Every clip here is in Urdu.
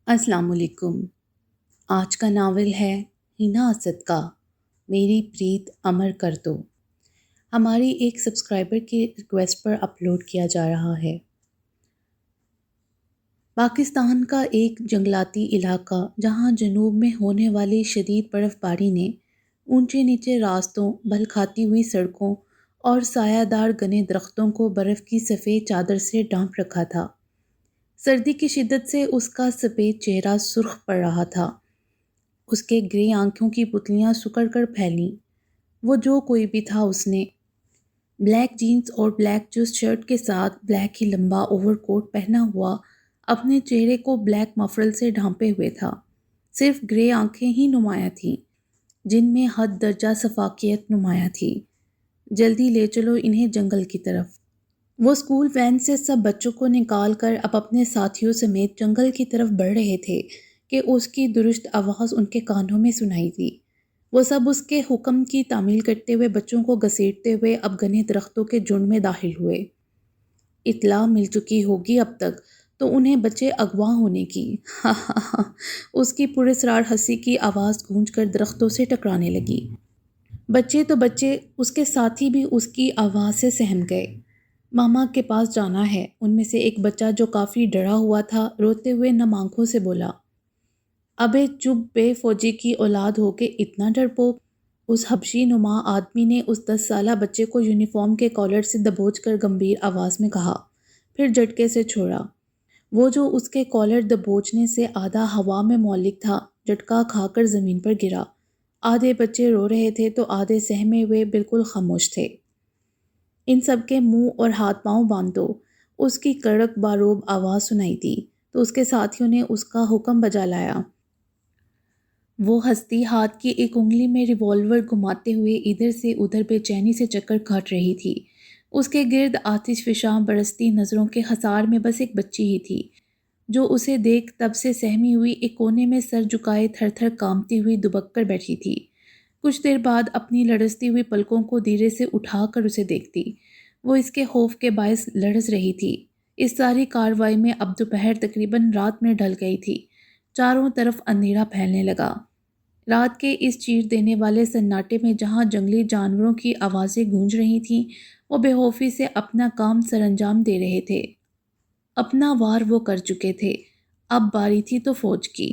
السلام علیکم۔ آج کا ناول ہے ہینا اسد کا میری پریت امر کر دو۔ ہماری ایک سبسکرائبر کی ریکویسٹ پر اپلوڈ کیا جا رہا ہے۔ پاکستان کا ایک جنگلاتی علاقہ جہاں جنوب میں ہونے والی شدید برف باری نے اونچے نیچے راستوں، بل کھاتی ہوئی سڑکوں اور سایہ دار گھنے درختوں کو برف کی سفید چادر سے ڈھانپ رکھا تھا۔ سردی کی شدت سے اس کا سفید چہرہ سرخ پڑ رہا تھا۔ اس کے گرے آنکھوں کی پتلیاں سکڑ کر پھیلیں۔ وہ جو کوئی بھی تھا، اس نے بلیک جینز اور بلیک چست شرٹ کے ساتھ بلیک ہی لمبا اوور کوٹ پہنا ہوا اپنے چہرے کو بلیک مفرل سے ڈھانپے ہوئے تھا۔ صرف گرے آنکھیں ہی نمایاں تھیں، جن میں حد درجہ شفافیت نمایاں تھی۔ جلدی لے چلو انہیں جنگل کی طرف۔ وہ اسکول وین سے سب بچوں کو نکال کر اب اپنے ساتھیوں سمیت جنگل کی طرف بڑھ رہے تھے کہ اس کی درست آواز ان کے کانوں میں سنائی دی۔ وہ سب اس کے حکم کی تعمیل کرتے ہوئے بچوں کو گھسیٹتے ہوئے اب گھنے درختوں کے جھنڈ میں داخل ہوئے۔ اطلاع مل چکی ہوگی اب تک تو انہیں بچے اغوا ہونے کی۔ ہا ہا ہا، اس کی پراسرار ہنسی کی آواز گونج کر درختوں سے ٹکرانے لگی۔ بچے تو بچے، اس کے ساتھی بھی اس کی آواز سے سہم گئے۔ ماما کے پاس جانا ہے، ان میں سے ایک بچہ جو کافی ڈرا ہوا تھا روتے ہوئے نم آنکھوں سے بولا۔ ابے چپ بے فوجی کی اولاد ہو کے اتنا ڈرپوک، اس حبشی نما آدمی نے اس 10 سالہ بچے کو یونیفارم کے کالر سے دبوچ کر گمبھیر آواز میں کہا، پھر جھٹکے سے چھوڑا۔ وہ جو اس کے کالر دبوچنے سے آدھا ہوا میں معلق تھا، جھٹکا کھا کر زمین پر گرا۔ آدھے بچے رو رہے تھے تو آدھے سہمے ہوئے بالکل خاموش تھے۔ ان سب کے منہ اور ہاتھ پاؤں باندھ دو، اس کی کڑک باروب آواز سنائی دی تو اس کے ساتھیوں نے اس کا حکم بجا لایا۔ وہ ہستی ہاتھ کی ایک انگلی میں ریوالور گھماتے ہوئے ادھر سے ادھر بے چینی سے چکر کاٹ رہی تھی۔ اس کے گرد آتش فشاں برستی نظروں کے حصار میں بس ایک بچی ہی تھی، جو اسے دیکھ تب سے سہمی ہوئی ایک کونے میں سر جھکائے تھر تھر کانپتی ہوئی دبک کر بیٹھی تھی۔ کچھ دیر بعد اپنی لڑزتی ہوئی پلکوں کو دھیرے سے اٹھا کر اسے دیکھتی۔ وہ اس کے خوف کے باعث لرز رہی تھی۔ اس ساری کارروائی میں اب دوپہر تقریباً رات میں ڈھل گئی تھی۔ چاروں طرف اندھیرا پھیلنے لگا۔ رات کے اس چیر دینے والے سناٹے میں جہاں جنگلی جانوروں کی آوازیں گونج رہی تھیں، وہ بے خوفی سے اپنا کام سر انجام دے رہے تھے۔ اپنا وار وہ کر چکے تھے، اب باری تھی تو فوج کی۔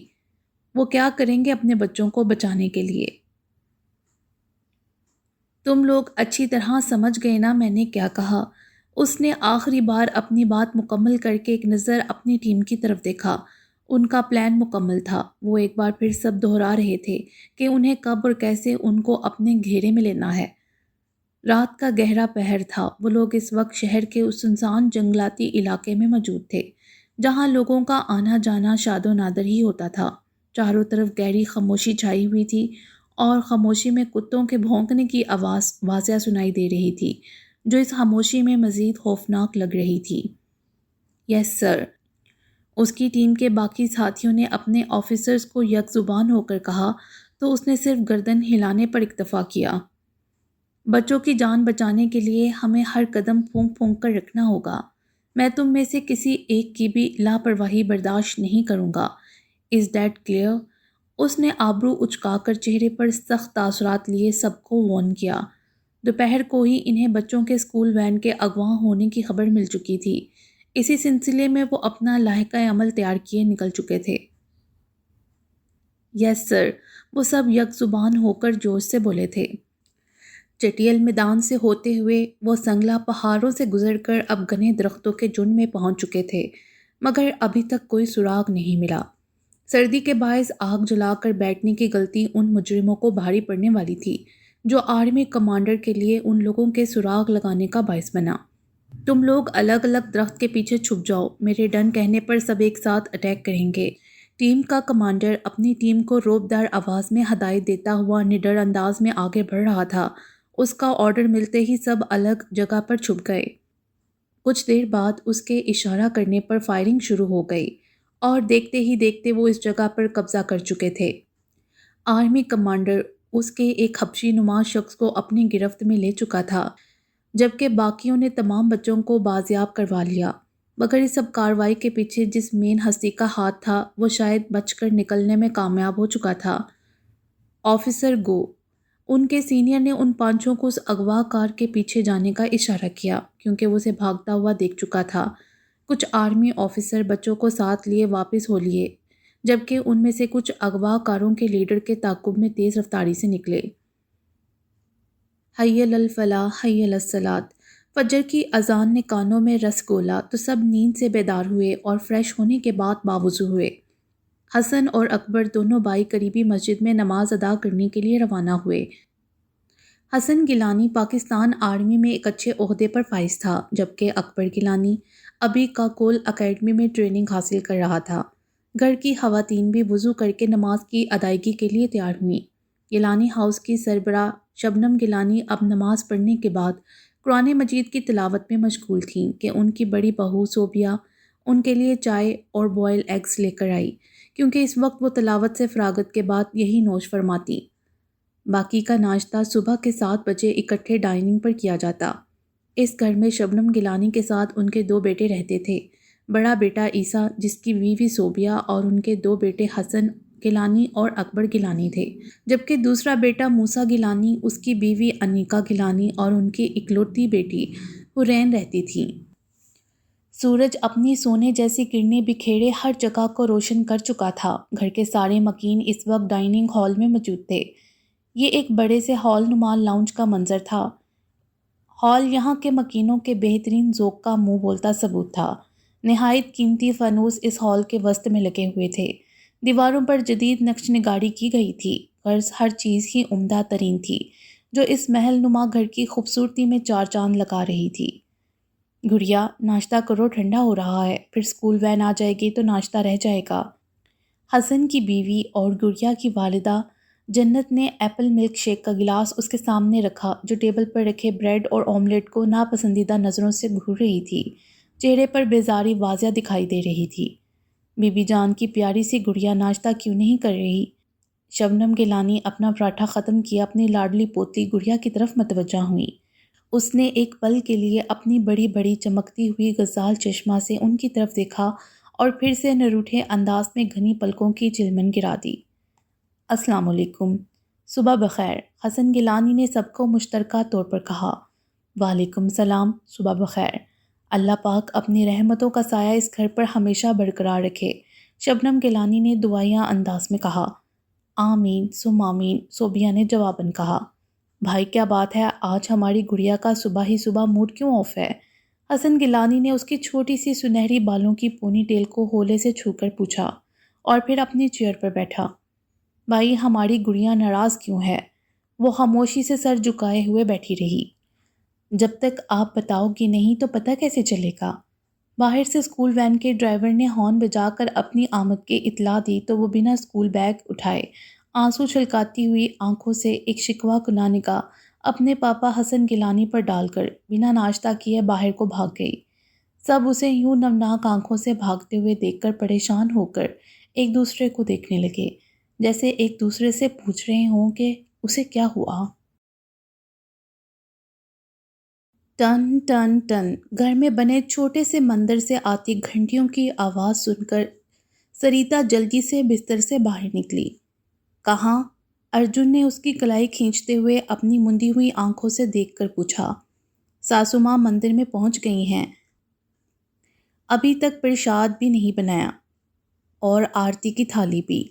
وہ کیا کریں گے اپنے بچوں کو بچانے کے لیے؟ تم لوگ اچھی طرح سمجھ گئے نا میں نے کیا کہا؟ اس نے آخری بار اپنی بات مکمل کر کے ایک نظر اپنی ٹیم کی طرف دیکھا۔ ان کا پلان مکمل تھا۔ وہ ایک بار پھر سب دہرا رہے تھے کہ انہیں کب اور کیسے ان کو اپنے گھیرے میں لینا ہے۔ رات کا گہرا پہر تھا۔ وہ لوگ اس وقت شہر کے اس سنسان جنگلاتی علاقے میں موجود تھے، جہاں لوگوں کا آنا جانا شاد و نادر ہی ہوتا تھا۔ چاروں طرف گہری خاموشی چھائی ہوئی تھی اور خاموشی میں کتوں کے بھونکنے کی آواز واضح سنائی دے رہی تھی، جو اس خاموشی میں مزید خوفناک لگ رہی تھی۔ یس سر، اس کی ٹیم کے باقی ساتھیوں نے اپنے آفیسرز کو یک زبان ہو کر کہا تو اس نے صرف گردن ہلانے پر اکتفا کیا۔ بچوں کی جان بچانے کے لیے ہمیں ہر قدم پھونک پھونک کر رکھنا ہوگا۔ میں تم میں سے کسی ایک کی بھی لاپرواہی برداشت نہیں کروں گا۔ Is that clear? اس نے آبرو اچکا کر چہرے پر سخت تاثرات لیے سب کو وارن کیا۔ دوپہر کو ہی انہیں بچوں کے اسکول وین کے اغوا ہونے کی خبر مل چکی تھی۔ اسی سلسلے میں وہ اپنا لاحقہ عمل تیار کیے نکل چکے تھے۔ یس سر، وہ سب یک زبان ہو کر جوش سے بولے تھے۔ چٹیل میدان سے ہوتے ہوئے وہ سنگلا پہاڑوں سے گزر کر اب گھنے درختوں کے جھنڈ میں پہنچ چکے تھے، مگر ابھی تک کوئی سراغ نہیں ملا۔ سردی کے باعث آگ جلا کر بیٹھنے کی غلطی ان مجرموں کو بھاری پڑنے والی تھی، جو آرمی کمانڈر کے لیے ان لوگوں کے سراغ لگانے کا باعث بنا۔ تم لوگ الگ الگ درخت کے پیچھے چھپ جاؤ، میرے ڈن کہنے پر سب ایک ساتھ اٹیک کریں گے۔ ٹیم کا کمانڈر اپنی ٹیم کو روبدار آواز میں ہدایت دیتا ہوا نڈر انداز میں آگے بڑھ رہا تھا۔ اس کا آرڈر ملتے ہی سب الگ جگہ پر چھپ گئے۔ کچھ دیر بعد اس کے اشارہ کرنے پر فائرنگ شروع ہو گئی اور دیکھتے ہی دیکھتے وہ اس جگہ پر قبضہ کر چکے تھے۔ آرمی کمانڈر اس کے ایک حبشی نما شخص کو اپنی گرفت میں لے چکا تھا، جبکہ باقیوں نے تمام بچوں کو بازیاب کروا لیا۔ مگر اس سب کارروائی کے پیچھے جس مین ہستی کا ہاتھ تھا وہ شاید بچ کر نکلنے میں کامیاب ہو چکا تھا۔ آفیسر گو۔ ان کے سینئر نے ان پانچوں کو اس اغوا کار کے پیچھے جانے کا اشارہ کیا کیونکہ وہ اسے بھاگتا ہوا دیکھ چکا تھا۔ کچھ آرمی آفیسر بچوں کو ساتھ لیے واپس ہو لیے جبکہ ان میں سے کچھ اغوا کاروں کے لیڈر کے تعاقب میں تیز رفتاری سے نکلے۔ حی علی الفلاح، حی علی الصلاۃ۔ فجر کی اذان نے کانوں میں رس گھولا تو سب نیند سے بیدار ہوئے اور فریش ہونے کے بعد باوضو ہوئے۔ حسن اور اکبر دونوں بھائی قریبی مسجد میں نماز ادا کرنے کے لیے روانہ ہوئے۔ حسن گیلانی پاکستان آرمی میں ایک اچھے عہدے پر فائز تھا جبکہ اکبر گیلانی ابھی کاکول اکیڈمی میں ٹریننگ حاصل کر رہا تھا۔ گھر کی خواتین بھی وضو کر کے نماز کی ادائیگی کے لیے تیار ہوئیں۔ گیلانی ہاؤس کی سربراہ شبنم گیلانی اب نماز پڑھنے کے بعد قرآن مجید کی تلاوت میں مشغول تھیں کہ ان کی بڑی بہو صوبیہ ان کے لیے چائے اور بوائل ایگز لے کر آئی کیونکہ اس وقت وہ تلاوت سے فراغت کے بعد یہی نوش فرماتی۔ باقی کا ناشتہ صبح کے 7 بجے اکٹھے ڈائننگ پر کیا جاتا۔ اس گھر میں شبنم گیلانی کے ساتھ ان کے 2 بیٹے رہتے تھے، بڑا بیٹا عیسیٰ جس کی بیوی صوبیہ اور ان کے 2 بیٹے حسن گیلانی اور اکبر گیلانی تھے، جبکہ دوسرا بیٹا موسیٰ گیلانی، اس کی بیوی انیکا گیلانی اور ان کی اکلوتی بیٹی حورین رہتی تھیں۔ سورج اپنی سونے جیسی کرنیں بکھیرے ہر جگہ کو روشن کر چکا تھا۔ گھر کے سارے مکین اس وقت ڈائننگ ہال میں موجود تھے۔ یہ ایک بڑے سے ہال نما لاؤنج کا منظر تھا۔ ہال یہاں کے مکینوں کے بہترین ذوق کا منہ بولتا ثبوت تھا۔ نہایت قیمتی فانوس اس ہال کے وسط میں لگے ہوئے تھے۔ دیواروں پر جدید نقش نگاری کی گئی تھی، غرض ہر چیز ہی عمدہ ترین تھی جو اس محل نما گھر کی خوبصورتی میں 4 چاند لگا رہی تھی۔ گڑیا، ناشتہ کرو، ٹھنڈا ہو رہا ہے، پھر اسکول وین آ جائے گی تو ناشتہ رہ جائے گا۔ حسن کی بیوی اور گڑیا کی والدہ جنت نے ایپل ملک شیک کا گلاس اس کے سامنے رکھا جو ٹیبل پر رکھے بریڈ اور آملیٹ کو ناپسندیدہ نظروں سے گھور رہی تھی۔ چہرے پر بیزاری واضح دکھائی دے رہی تھی۔ بی بی جان کی پیاری سی گڑیا ناشتہ کیوں نہیں کر رہی؟ شبنم گیلانی اپنا پراٹھا ختم کیا اپنی لاڈلی پوتلی گڑیا کی طرف متوجہ ہوئی۔ اس نے ایک پل کے لیے اپنی بڑی بڑی چمکتی ہوئی غزال چشمہ سے ان کی طرف دیکھا اور پھر سے نہ روٹھے انداز میں گھنی پلکوں کی چلمن گرا دی۔ السلام علیکم، صبح بخیر، حسن گیلانی نے سب کو مشترکہ طور پر کہا۔ وعلیکم السلام، صبح بخیر، اللہ پاک اپنی رحمتوں کا سایہ اس گھر پر ہمیشہ برقرار رکھے، شبنم گیلانی نے دعائیہ انداز میں کہا۔ آمین ثم آمین، صوبیہ نے جواباً کہا۔ بھائی کیا بات ہے، آج ہماری گڑیا کا صبح ہی صبح موڈ کیوں آف ہے؟ حسن گیلانی نے اس کی چھوٹی سی سنہری بالوں کی پونی ٹیل کو ہولے سے چھو کر پوچھا اور پھر اپنی چیئر پر بیٹھا۔ بھائی ہماری گڑیا ناراض کیوں ہے؟ وہ خاموشی سے سر جھکائے ہوئے بیٹھی رہی۔ جب تک آپ بتاؤ گی نہیں تو پتہ کیسے چلے گا؟ باہر سے اسکول وین کے ڈرائیور نے ہارن بجا کر اپنی آمد کی اطلاع دی تو وہ بنا اسکول بیگ اٹھائے، آنسو چھلکاتی ہوئی آنکھوں سے ایک شکوہ کناں نگاہ اپنے پاپا حسن گیلانی پر ڈال کر بنا ناشتہ کیے باہر کو بھاگ گئی۔ سب اسے یوں نمناک آنکھوں سے بھاگتے ہوئے دیکھ کر پریشان ہو کر ایک دوسرے کو دیکھنے لگے، جیسے ایک دوسرے سے پوچھ رہے ہوں کہ اسے کیا ہوا۔ ٹن ٹن ٹن، گھر میں بنے چھوٹے سے مندر سے آتی گھنٹیوں کی آواز سن کر سریتا جلدی سے بستر سے باہر نکلی۔ کہاں؟ ارجن نے اس کی کلائی کھینچتے ہوئے اپنی مندی ہوئی آنکھوں سے دیکھ کر پوچھا۔ ساسو ماں مندر میں پہنچ گئی ہیں، ابھی تک پرشاد بھی نہیں بنایا اور آرتی کی تھالی بھی۔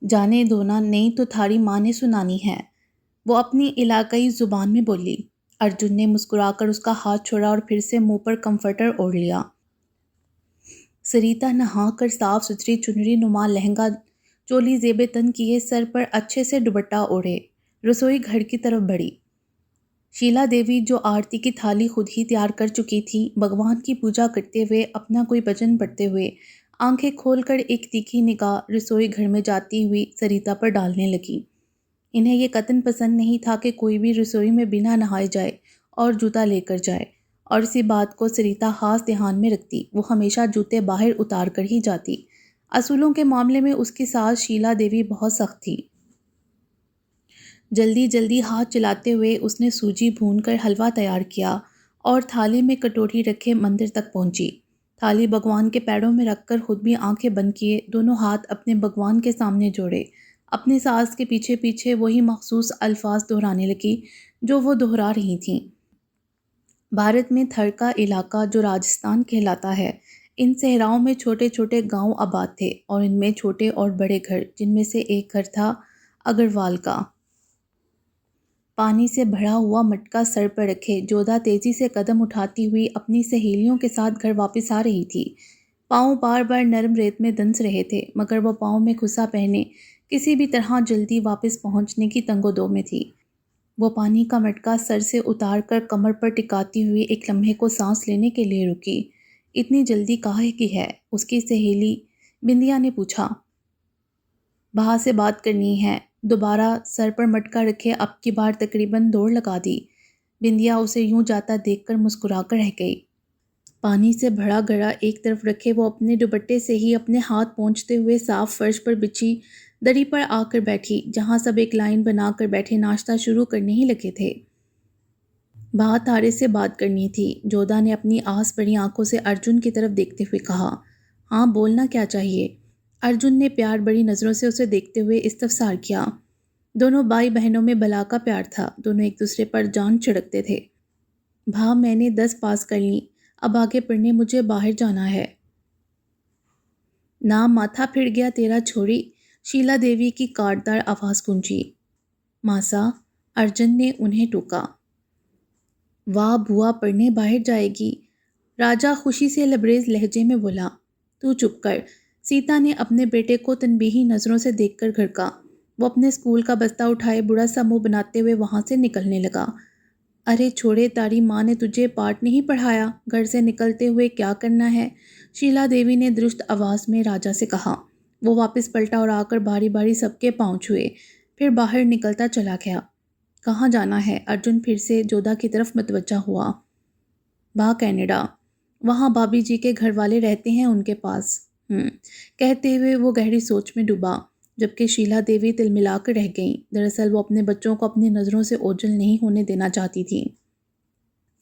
جانے دو نا، نہیں تو تھاری ماں نے سنانی ہے، وہ اپنی علاقائی زبان میں بولی۔ ارجن نے مسکرا کر اس کا ہاتھ چھوڑا اور پھر سے منہ پر کمفرٹر اوڑھ لیا۔ سریتا نہا کر صاف ستھری چنری نما لہنگا چولی زیب تن کیے سر پر اچھے سے دوپٹہ اوڑھے رسوئی گھر کی طرف بڑھی۔ شیلا دیوی جو آرتی کی تھالی خود ہی تیار کر چکی تھی، بھگوان کی پوجا کرتے ہوئے اپنا کوئی بھجن پڑھتے ہوئے آنکھیں کھول کر ایک تیکھی نگاہ رسوئی گھر میں جاتی ہوئی سریتا پر ڈالنے لگی۔ انہیں یہ قطعاً پسند نہیں تھا کہ کوئی بھی رسوئی میں بنا نہائے جائے اور جوتا لے کر جائے، اور اسی بات کو سریتا خاص دھیان میں رکھتی۔ وہ ہمیشہ جوتے باہر اتار کر ہی جاتی۔ اصولوں کے معاملے میں اس کی ساس شیلا دیوی بہت سخت تھی۔ جلدی جلدی ہاتھ چلاتے ہوئے اس نے سوجی بھون کر حلوہ تیار کیا اور تھالی میں کٹوری رکھے مندر تک پہنچی۔ تھالی بھگوان کے پیروں میں رکھ کر خود بھی آنکھیں بند کیے، دونوں ہاتھ اپنے بھگوان کے سامنے جوڑے، اپنی ساس کے پیچھے پیچھے وہی مخصوص الفاظ دہرانے لگی جو وہ دہرا رہی تھیں۔ بھارت میں تھر کا علاقہ جو راجستھان کہلاتا ہے، ان صحراؤں میں چھوٹے چھوٹے گاؤں آباد تھے اور ان میں چھوٹے اور بڑے گھر، جن میں سے ایک گھر تھا اگروال کا۔ پانی سے بھرا ہوا مٹکا سر پر رکھے جودا تیزی سے قدم اٹھاتی ہوئی اپنی سہیلیوں کے ساتھ گھر واپس آ رہی تھی۔ پاؤں بار بار نرم ریت میں دنس رہے تھے، مگر وہ پاؤں میں کھسا پہنے کسی بھی طرح جلدی واپس پہنچنے کی تنگ و دو میں تھی۔ وہ پانی کا مٹکا سر سے اتار کر کمر پر ٹکاتی ہوئی ایک لمحے کو سانس لینے کے لیے رکی۔ اتنی جلدی کاہے کی ہے؟ اس کی سہیلی بندیا نے پوچھا۔ بہا سے بات کرنی ہے، دوبارہ سر پر مٹکا رکھے اب کی بار تقریباً دوڑ لگا دی۔ بندیا اسے یوں جاتا دیکھ کر مسکرا کر رہ گئی۔ پانی سے بھرا گڑا ایک طرف رکھے وہ اپنے دوپٹے سے ہی اپنے ہاتھ پونچھتے ہوئے صاف فرش پر بچھی دری پر آ کر بیٹھی، جہاں سب ایک لائن بنا کر بیٹھے ناشتہ شروع کرنے ہی لگے تھے۔ بہا تارے سے بات کرنی تھی، جودا نے اپنی آس بڑی آنکھوں سے ارجن کی طرف دیکھتے ہوئے کہا۔ ہاں، بولنا کیا چاہیے؟ ارجن نے پیار بڑی نظروں سے اسے دیکھتے ہوئے استفسار کیا۔ دونوں بھائی بہنوں میں بلا کا پیار تھا، دونوں ایک دوسرے پر جان چھڑکتے تھے۔ بھا، میں نے 10 پاس کر لی، اب آگے پڑھنے مجھے باہر جانا ہے۔ نہ ماتھا پھر گیا تیرا چھوڑی، شیلا دیوی کی کاٹدار آواز گونجی۔ ماسا، ارجن نے انہیں ٹوکا۔ واہ، بوا پڑھنے باہر جائے گی، راجا خوشی سے لبریز لہجے میں بولا۔ تو چپ کر، سیتا نے اپنے بیٹے کو تنبیہی نظروں سے دیکھ کر گھڑکا۔ وہ اپنے اسکول کا بستہ اٹھائے برا سا منہ بناتے ہوئے وہاں سے نکلنے لگا۔ ارے چھوڑے، تاری ماں نے تجھے پاٹ نہیں پڑھایا؟ گھر سے نکلتے ہوئے کیا کرنا ہے؟ شیلا دیوی نے درست آواز میں راجا سے کہا۔ وہ واپس پلٹا اور آ کر باری باری سب کے پاؤں چھوئے، پھر باہر نکلتا چلا گیا۔ کہاں جانا ہے؟ ارجن پھر سے جودا کی طرف متوجہ ہوا۔ کینیڈا، وہاں بھابھی جی کے گھر والے رہتے ہیں، ان کے پاس۔ کہتے ہوئے وہ گہری سوچ میں ڈوبا، جبکہ شیلا دیوی تلملا کر رہ گئیں۔ دراصل وہ اپنے بچوں کو اپنی نظروں سے اوجھل نہیں ہونے دینا چاہتی تھیں۔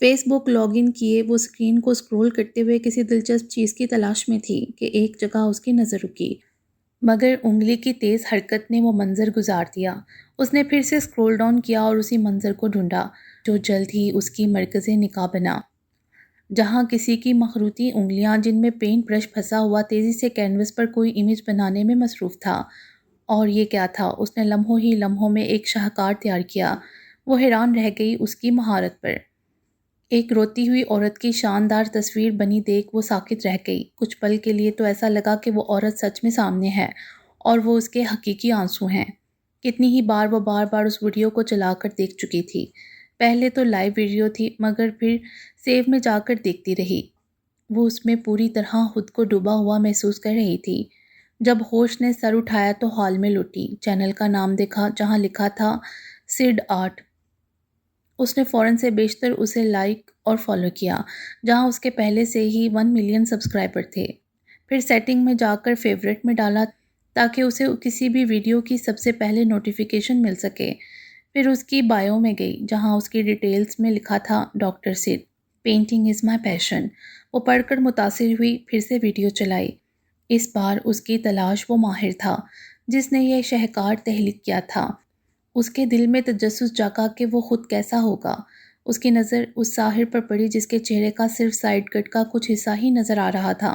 فیس بک لاگ ان کیے وہ اسکرین کو اسکرول کرتے ہوئے کسی دلچسپ چیز کی تلاش میں تھی کہ ایک جگہ اس کی نظر رکی، مگر انگلی کی تیز حرکت نے وہ منظر گزار دیا۔ اس نے پھر سے اسکرول ڈاؤن کیا اور اسی منظر کو ڈھونڈا جو جلد ہی اس کی مرکز نگاہ بنا، جہاں کسی کی مخروطی انگلیاں جن میں پینٹ برش پھنسا ہوا تیزی سے کینوس پر کوئی امیج بنانے میں مصروف تھا۔ اور یہ کیا تھا؟ اس نے لمحوں ہی لمحوں میں ایک شاہکار تیار کیا۔ وہ حیران رہ گئی اس کی مہارت پر۔ ایک روتی ہوئی عورت کی شاندار تصویر بنی دیکھ وہ ساکت رہ گئی۔ کچھ پل کے لیے تو ایسا لگا کہ وہ عورت سچ میں سامنے ہے اور وہ اس کے حقیقی آنسو ہیں۔ کتنی ہی بار وہ بار بار اس ویڈیو کو چلا کر دیکھ چکی تھی۔ پہلے تو لائیو ویڈیو تھی، مگر پھر سیو میں جا کر دیکھتی رہی۔ وہ اس میں پوری طرح خود کو ڈوبا ہوا محسوس کر رہی تھی۔ جب ہوش نے سر اٹھایا تو ہال میں لوٹی، چینل کا نام دیکھا جہاں لکھا تھا سڈ آرٹ۔ اس نے فوراً سے بیشتر اسے لائک اور فالو کیا، جہاں اس کے پہلے سے ہی 1 ملین سبسکرائبر تھے۔ پھر سیٹنگ میں جا کر فیورٹ میں ڈالا تاکہ اسے کسی بھی ویڈیو کی سب سے پہلے نوٹیفیکیشن مل سکے۔ پھر اس کی بائیو میں گئی جہاں اس کی ڈیٹیلز میں لکھا تھا ڈاکٹر سڈ، پینٹنگ از مائی پیشن۔ وہ پڑھ کر متاثر ہوئی، پھر سے ویڈیو چلائی۔ اس بار اس کی تلاش وہ ماہر تھا جس نے یہ شہکار تخلیق کیا تھا۔ اس کے دل میں تجسس جاگا کہ وہ خود کیسا ہوگا۔ اس کی نظر اس ساحر پر پڑی جس کے چہرے کا صرف سائیڈ کٹ کا کچھ حصہ ہی نظر آ رہا تھا۔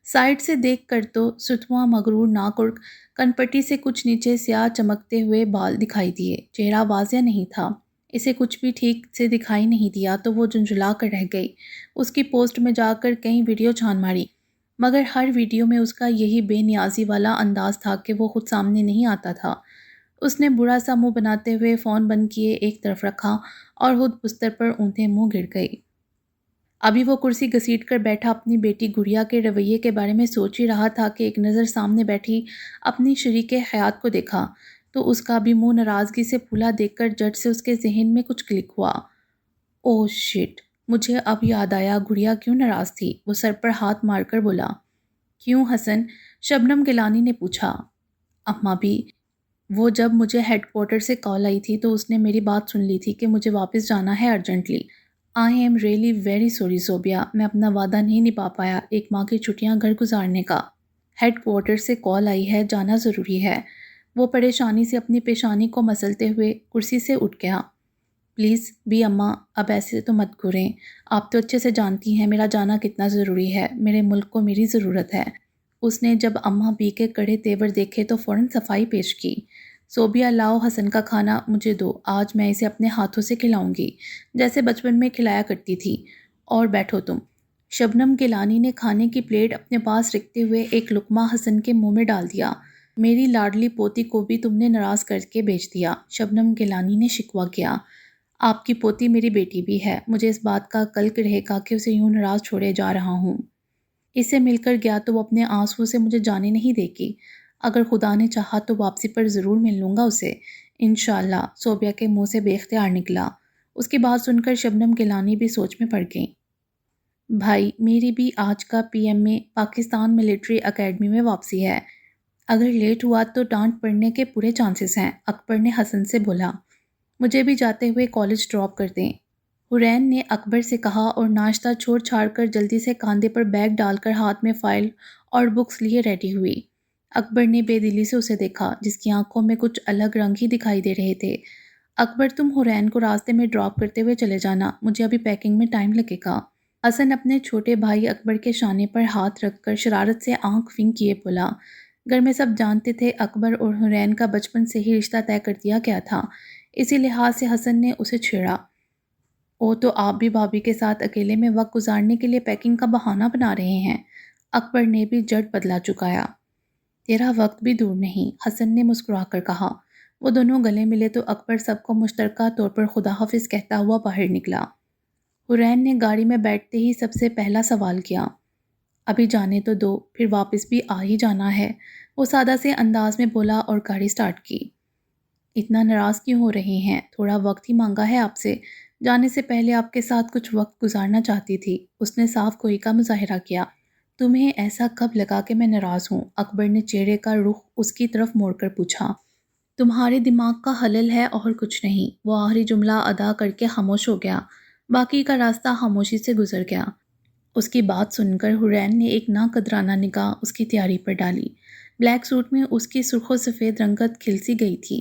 سائیڈ سے دیکھ کر تو ستواں مغرور ناک اور کنپٹی سے کچھ نیچے سیاہ چمکتے ہوئے بال دکھائی دیے۔ چہرہ واضح نہیں تھا، اسے کچھ بھی ٹھیک سے دکھائی نہیں دیا تو وہ جھنجھلا کر رہ گئی۔ اس کی پوسٹ میں جا کر کئی ویڈیو چھان ماری، مگر ہر ویڈیو میں اس کا یہی بے نیازی والا انداز تھا کہ وہ خود سامنے نہیں آتا تھا۔ اس نے برا سا منہ بناتے ہوئے فون بند کیے ایک طرف رکھا اور خود بستر پر اونھے منہ گر گئی۔ ابھی وہ کرسی گھسیٹ کر بیٹھا اپنی بیٹی گڑیا کے رویے کے بارے میں سوچ ہی رہا تھا کہ ایک نظر سامنے بیٹھی اپنی شریک حیات کو دیکھا تو اس کا بھی منہ ناراضگی سے پھولا دیکھ کر جٹ سے اس کے ذہن میں کچھ کلک ہوا۔ اوہ شٹ، مجھے اب یاد آیا گڑیا کیوں ناراض تھی۔ وہ سر پر ہاتھ مار کر بولا۔ کیوں حسن؟ شبنم گیلانی نے پوچھا۔ اماں بھی، وہ جب مجھے ہیڈ کوارٹر سے کال آئی تھی تو اس نے میری بات سن لی تھی کہ مجھے واپس جانا ہے urgently. I am really very sorry Sobia, میں اپنا وعدہ نہیں نبھا پایا ایک ماہ کی چھٹیاں گھر گزارنے کا۔ ہیڈ کوارٹر سے کال آئی ہے، جانا ضروری ہے۔ وہ پریشانی سے اپنی پیشانی کو مسلتے ہوئے کرسی سے اٹھ گیا۔ پلیز بھی اماں، اب ایسے تو مت گھوریں، آپ تو اچھے سے جانتی ہیں میرا جانا کتنا ضروری ہے، میرے ملک کو میری ضرورت ہے۔ اس نے جب اماں بی کے کڑے تیور دیکھے تو فوراً صفائی پیش کی۔ صوبیہ لاؤ حسن کا کھانا مجھے دو، آج میں اسے اپنے ہاتھوں سے کھلاؤں گی جیسے بچپن میں کھلایا کرتی تھی، اور بیٹھو تم۔ شبنم گیلانی نے کھانے کی پلیٹ اپنے پاس رکھتے ہوئے ایک لقمہ حسن کے منہ میں ڈال دیا۔ میری لاڈلی پوتی کو بھی تم نے ناراض کر کے بیچ دیا، شبنم گیلانی نے شکوہ کیا۔ آپ کی پوتی میری بیٹی بھی ہے، مجھے اس بات کا کلک رہے گا کہ اسے یوں ناراض چھوڑے جا رہا ہوں۔ اسے مل کر گیا تو وہ اپنے آنسوؤں سے مجھے جانے نہیں دے گی، اگر خدا نے چاہا تو واپسی پر ضرور مل لوں گا اسے انشاءاللہ، صوبیہ کے منہ سے بے اختیار نکلا۔ اس کی بات سن کر شبنم گیلانی بھی سوچ میں پڑ گئیں۔ بھائی، میری بھی آج کا پی ایم میں پاکستان ملٹری اکیڈمی میں واپسی ہے، اگر لیٹ ہوا تو ڈانٹ پڑنے کے پورے چانسز ہیں، اکبر نے حسن سے بولا۔ مجھے بھی جاتے ہوئے کالج ڈراپ کر دیں، حرین نے اکبر سے کہا، اور ناشتہ چھوڑ چھاڑ کر جلدی سے کاندھے پر بیگ ڈال کر ہاتھ میں فائل اور بکس لیے ریڈی ہوئی۔ اکبر نے بے دلی سے اسے دیکھا، جس کی آنکھوں میں کچھ الگ رنگ ہی دکھائی دے رہے تھے۔ اکبر، تم حرین کو راستے میں ڈراپ کرتے ہوئے چلے جانا، مجھے ابھی پیکنگ میں ٹائم لگے گا۔ حسن اپنے چھوٹے بھائی اکبر کے شانے پر ہاتھ رکھ کر شرارت سے آنکھ ونک کیے بولا۔ گھر میں سب جانتے تھے اکبر اور حرین کا بچپن سے ہی رشتہ طے کر دیا گیا تھا، اسی لحاظ سے حسن نے اسے چھیڑا۔ او تو آپ بھی بھابھی کے ساتھ اکیلے میں وقت گزارنے کے لیے پیکنگ کا بہانہ بنا رہے ہیں، اکبر نے بھی جڑ بدلا چکایا۔ تیرا وقت بھی دور نہیں، حسن نے مسکرا کر کہا۔ وہ دونوں گلے ملے تو اکبر سب کو مشترکہ طور پر خدا حافظ کہتا ہوا باہر نکلا۔ حرین نے گاڑی میں بیٹھتے ہی سب سے پہلا سوال کیا۔ ابھی جانے تو دو، پھر واپس بھی آ ہی جانا ہے، وہ سادہ سے انداز میں بولا اور گاڑی سٹارٹ کی۔ اتنا ناراض کیوں ہو رہے ہیں؟ تھوڑا وقت ہی مانگا ہے آپ سے، جانے سے پہلے آپ کے ساتھ کچھ وقت گزارنا چاہتی تھی، اس نے صاف گوئی کا مظاہرہ کیا۔ تمہیں ایسا کب لگا کہ میں ناراض ہوں؟ اکبر نے چہرے کا رخ اس کی طرف موڑ کر پوچھا۔ تمہارے دماغ کا خلل ہے اور کچھ نہیں، وہ آخری جملہ ادا کر کے خاموش ہو گیا، باقی کا راستہ خاموشی سے گزر گیا۔ اس کی بات سن کر حرین نے ایک ناقدرانہ نگاہ اس کی تیاری پر ڈالی۔ بلیک سوٹ میں اس کی سرخ و سفید رنگت کھلسی گئی تھی،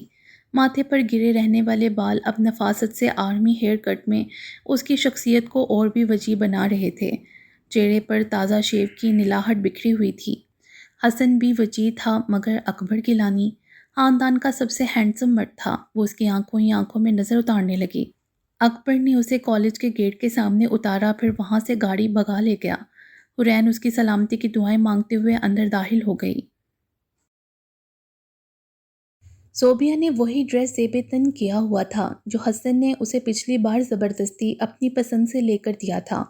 ماتھے پر گرے رہنے والے بال اب نفاست سے آرمی ہیئر کٹ میں اس کی شخصیت کو اور بھی وجیح بنا رہے تھے۔ چہرے پر تازہ شیو کی نلاہٹ بکھری ہوئی تھی۔ حسن بھی وجیح تھا، مگر اکبر گیلانی خاندان کا سب سے ہینڈسم مرد تھا، وہ اس کی آنکھوں ہی آنکھوں میں نظر اتارنے لگی۔ اکبر نے اسے کالج کے گیٹ کے سامنے اتارا، پھر وہاں سے گاڑی بھگا لے گیا۔ حرین اس کی سلامتی کی دعائیں مانگتے ہوئے اندر داخل ہو گئی۔ صوبیہ نے وہی ڈریس زیب تن کیا ہوا تھا جو حسن نے اسے پچھلی بار زبردستی اپنی پسند سے لے کر دیا تھا۔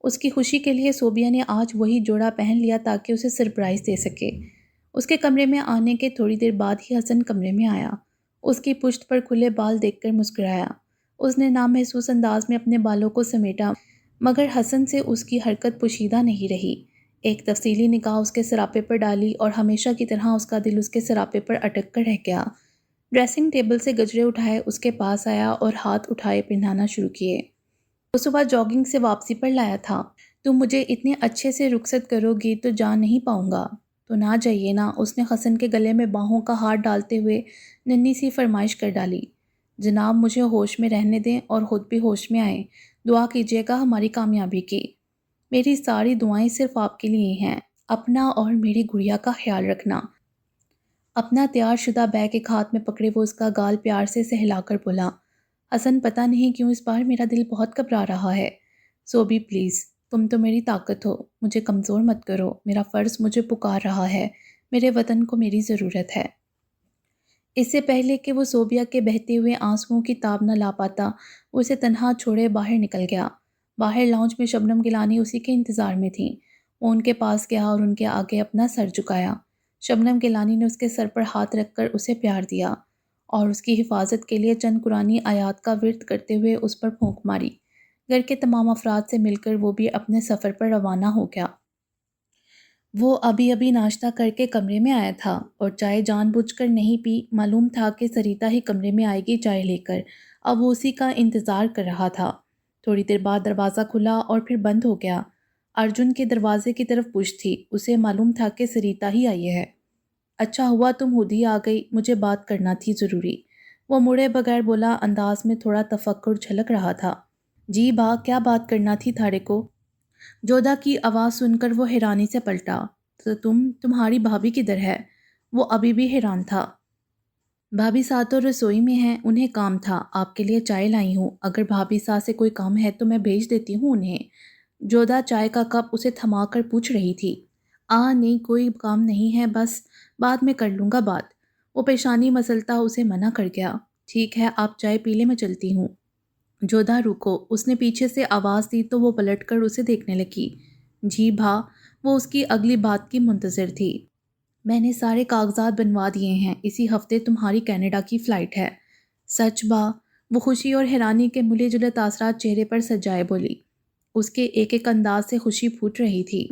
اس کی خوشی کے لیے صوبیہ نے آج وہی جوڑا پہن لیا تاکہ اسے سرپرائز دے سکے۔ اس کے کمرے میں آنے کے تھوڑی دیر بعد ہی حسن کمرے میں آیا، اس کی پشت پر کھلے بال دیکھ کر مسکرایا۔ اس نے نامحسوس انداز میں اپنے بالوں کو سمیٹا، مگر حسن سے اس کی حرکت پوشیدہ نہیں رہی۔ ایک تفصیلی نگاہ اس کے سراپے پر ڈالی اور ہمیشہ کی طرح اس کا دل اس کے سراپے پر اٹک کر رہ گیا۔ ڈریسنگ ٹیبل سے گجرے اٹھائے اس کے پاس آیا اور ہاتھ اٹھائے پہنانا شروع کیے۔ وہ صبح جاگنگ سے واپسی پر لایا تھا۔ تم مجھے اتنے اچھے سے رخصت کرو گی تو جا نہیں پاؤں گا، تو نہ جائیے نا، اس نے حسن کے گلے میں باہوں کا ہاتھ ڈالتے ہوئے ننھی سی فرمائش کر ڈالی۔ جناب مجھے ہوش میں رہنے دیں اور خود بھی ہوش میں آئیں، دعا کیجیے گا ہماری کامیابی کی۔ میری ساری دعائیں صرف آپ کے لیے ہیں، اپنا اور میری گڑیا کا خیال رکھنا۔ اپنا تیار شدہ بیگ ایک ہاتھ میں پکڑے وہ اس کا گال پیار سے سہلا کر بولا۔ حسن، پتہ نہیں کیوں اس بار میرا دل بہت گھبرا رہا ہے۔ صوبی پلیز، تم تو میری طاقت ہو، مجھے کمزور مت کرو، میرا فرض مجھے پکار رہا ہے، میرے وطن کو میری ضرورت ہے۔ اس سے پہلے کہ وہ صوبیہ کے بہتے ہوئے آنسوؤں کی تاب نہ لا پاتا، وہ اسے تنہا چھوڑے باہر نکل گیا۔ باہر لاؤنج میں شبنم گیلانی اسی کے انتظار میں تھیں۔ وہ ان کے پاس گیا اور ان کے آگے اپنا سر جھکایا۔ شبنم گیلانی نے اس کے سر پر ہاتھ رکھ کر اسے پیار دیا اور اس کی حفاظت کے لیے چند قرآنی آیات کا ورد کرتے ہوئے اس پر پھونک ماری۔ گھر کے تمام افراد سے مل کر وہ بھی اپنے سفر پر روانہ ہو گیا۔ وہ ابھی ناشتہ کر کے کمرے میں آیا تھا اور چائے جان بوجھ کر نہیں پی، معلوم تھا کہ سریتا ہی کمرے میں آئے گی چائے لے کر، اب وہ اسی کا انتظار کر رہا تھا۔ تھوڑی دیر بعد دروازہ کھلا اور پھر بند ہو گیا۔ ارجن کے دروازے کی طرف پشت تھی، اسے معلوم تھا کہ سریتا ہی آئی ہے۔ اچھا ہوا تم خود ہی آ گئی، مجھے بات کرنا تھی ضروری، وہ مڑے بغیر بولا، انداز میں تھوڑا تفکر جھلک رہا تھا۔ جی با، کیا بات کرنا تھی تھارے کو؟ جودا کی آواز سن کر وہ حیرانی سے پلٹا۔ تو تمہاری بھابھی کدھر ہے؟ وہ ابھی بھی حیران تھا۔ بھابھی ساتھ تو رسوئی میں ہیں، انہیں کام تھا، آپ کے لیے چائے لائی ہوں، اگر بھابھی ساتھ سے کوئی کام ہے تو میں بھیج دیتی ہوں انہیں۔ جودا چائے کا کپ اسے تھما کر پوچھ رہی تھی۔ نہیں کوئی کام نہیں ہے، بس بعد میں کر لوں گا بات۔ وہ پیشانی مسلتا اسے منع کر گیا۔ ٹھیک ہے، آپ چائے پی لیں، میں چلتی ہوں۔ جودا رکو، اس نے پیچھے سے آواز دی تو وہ پلٹ کر اسے دیکھنے لگی۔ جی بھا، وہ اس کی اگلی بات کی منتظر تھی۔ میں نے سارے کاغذات بنوا دیے ہیں، اسی ہفتے تمہاری کینیڈا کی فلائٹ ہے۔ سچ با؟ وہ خوشی اور حیرانی کے ملے جلے تاثرات چہرے پر سجائے بولی۔ اس کے ایک ایک انداز سے خوشی پھوٹ رہی تھی۔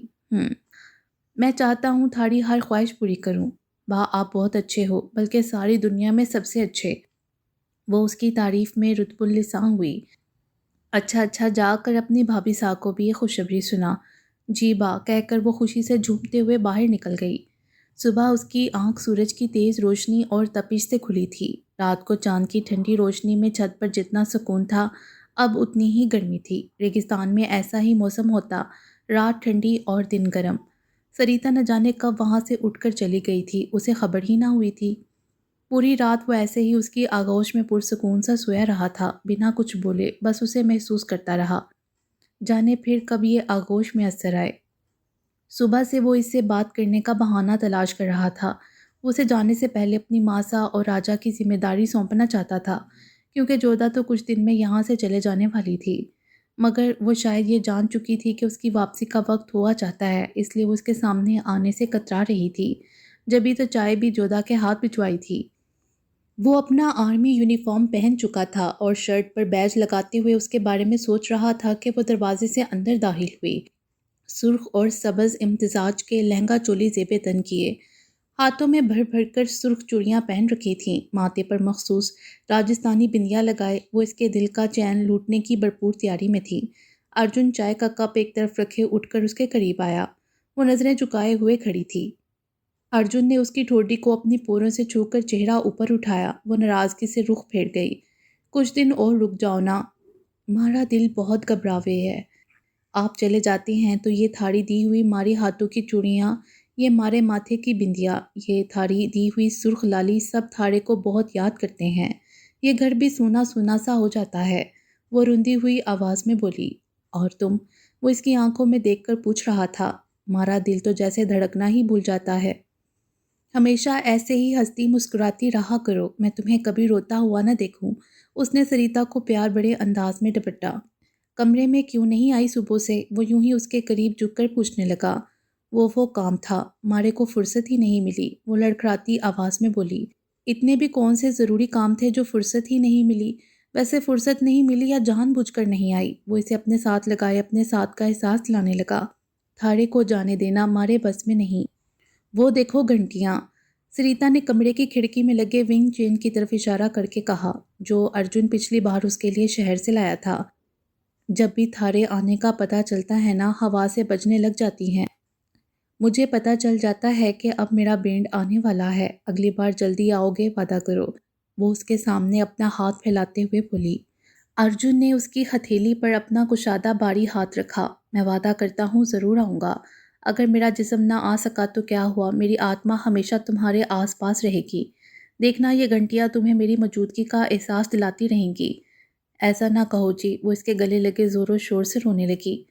میں چاہتا ہوں تھاری ہر خواہش پوری کروں۔ با، آپ بہت اچھے ہو، بلکہ ساری دنیا میں سب سے اچھے۔ وہ اس کی تعریف میں رتب اللسان ہوئی۔ اچھا جا کر اپنی بھابھی صاحب کو بھی یہ خوشخبری سنا۔ جی با، کہہ کر وہ خوشی سے جھومتے ہوئے باہر نکل گئی۔ صبح اس کی آنکھ سورج کی تیز روشنی اور تپش سے کھلی تھی۔ رات کو چاند کی ٹھنڈی روشنی میں چھت پر جتنا سکون تھا، اب اتنی ہی گرمی تھی۔ ریگستان میں ایسا ہی موسم ہوتا، رات ٹھنڈی اور دن گرم۔ سریتا نہ جانے کب وہاں سے اٹھ کر چلی گئی تھی، اسے خبر ہی نہ ہوئی تھی۔ پوری رات وہ ایسے ہی اس کی آغوش میں پرسکون سا سویا رہا تھا، بنا کچھ بولے، بس اسے محسوس کرتا رہا۔ جانے پھر کب یہ آغوش میں اثر آئے۔ صبح سے وہ اس سے بات کرنے کا بہانہ تلاش کر رہا تھا۔ وہ اسے جانے سے پہلے اپنی ماسا اور راجا کی ذمہ داری سونپنا چاہتا تھا، کیونکہ جودا تو کچھ دن میں یہاں سے چلے جانے والی تھی۔ مگر وہ شاید یہ جان چکی تھی کہ اس کی واپسی کا وقت ہوا چاہتا ہے، اس لیے وہ اس کے سامنے آنے سے کترا رہی تھی۔ جبھی تو چائے بھی جودا کے ہاتھ بھجوائی تھی۔ وہ اپنا آرمی یونیفارم پہن چکا تھا اور شرٹ پر بیج لگاتے ہوئے اس کے بارے میں سوچ رہا تھا کہ وہ دروازے سے اندر داخل ہوئی۔ سرخ اور سبز امتزاج کے لہنگا چولی زیب تن کیے، ہاتھوں میں بھر بھر کر سرخ چوڑیاں پہن رکھی تھیں، ماتھے پر مخصوص راجستھانی بندیاں لگائے وہ اس کے دل کا چین لوٹنے کی بھرپور تیاری میں تھی۔ ارجن چائے کا کپ ایک طرف رکھے اٹھ کر اس کے قریب آیا۔ وہ نظریں جھکائے ہوئے کھڑی تھی۔ ارجن نے اس کی ٹھوڈی کو اپنی پوروں سے چھو کر چہرہ اوپر اٹھایا۔ وہ ناراضگی سے رخ پھیر گئی۔ کچھ دن اور رک جاؤ نا، ہمارا دل بہت گھبراوے ہے۔ آپ چلے جاتے ہیں تو یہ تھاری دی ہوئی ماری ہاتھوں کی چوڑیاں، یہ مارے ماتھے کی بندیاں، یہ تھاری دی ہوئی سرخ لالی سب تھارے کو بہت یاد کرتے ہیں۔ یہ گھر بھی سونا سونا سا ہو جاتا ہے۔ وہ روندی ہوئی آواز میں بولی۔ اور تم؟ وہ اس کی آنکھوں میں دیکھ کر پوچھ رہا تھا۔ ہمارا دل تو جیسے دھڑکنا ہی بھول جاتا ہے۔ ہمیشہ ایسے ہی ہنستی مسکراتی رہا کرو، میں تمہیں کبھی روتا ہوا نہ دیکھوں۔ اس نے سریتا کو پیار بڑے انداز میں ڈپٹا۔ کمرے میں کیوں نہیں آئی صبح سے؟ وہ یوں ہی اس کے قریب جھک کر پوچھنے لگا۔ وہ کام تھا، مارے کو فرصت ہی نہیں ملی، وہ لڑکھڑاتی آواز میں بولی۔ اتنے بھی کون سے ضروری کام تھے جو فرصت ہی نہیں ملی؟ ویسے فرصت نہیں ملی یا جان بوجھ کر نہیں آئی؟ وہ اسے اپنے ساتھ لگائے اپنے ساتھ کا احساس دلانے لگا۔ تھارے کو جانے دینا مارے بس میں نہیں۔ وہ دیکھو گھنٹیاں، سریتا نے کمرے کی کھڑکی میں لگے ونگ چین کی طرف اشارہ کر کے کہا، جو ارجن پچھلی بار اس کے لیے شہر سے لایا تھا۔ جب بھی تھارے آنے کا پتہ چلتا ہے نا، ہوا سے بجنے لگ جاتی ہیں۔ مجھے پتہ چل جاتا ہے کہ اب میرا بینڈ آنے والا ہے، اگلی بار جلدی آؤ گے، وعدہ کرو۔ وہ اس کے سامنے اپنا ہاتھ پھیلاتے ہوئے بولی۔ ارجن نے اس کی ہتھیلی پر اپنا کشادہ باری ہاتھ رکھا۔ میں وعدہ کرتا ہوں ضرور آؤں گا۔ اگر میرا جسم نہ آ سکا تو کیا ہوا، میری آتما ہمیشہ تمہارے آس پاس رہے گی۔ دیکھنا یہ گھنٹیاں تمہیں میری موجودگی کا احساس دلاتی رہیں گی۔ ایسا نہ کہو جی، وہ اس کے گلے لگے زور و شور سے رونے لگی۔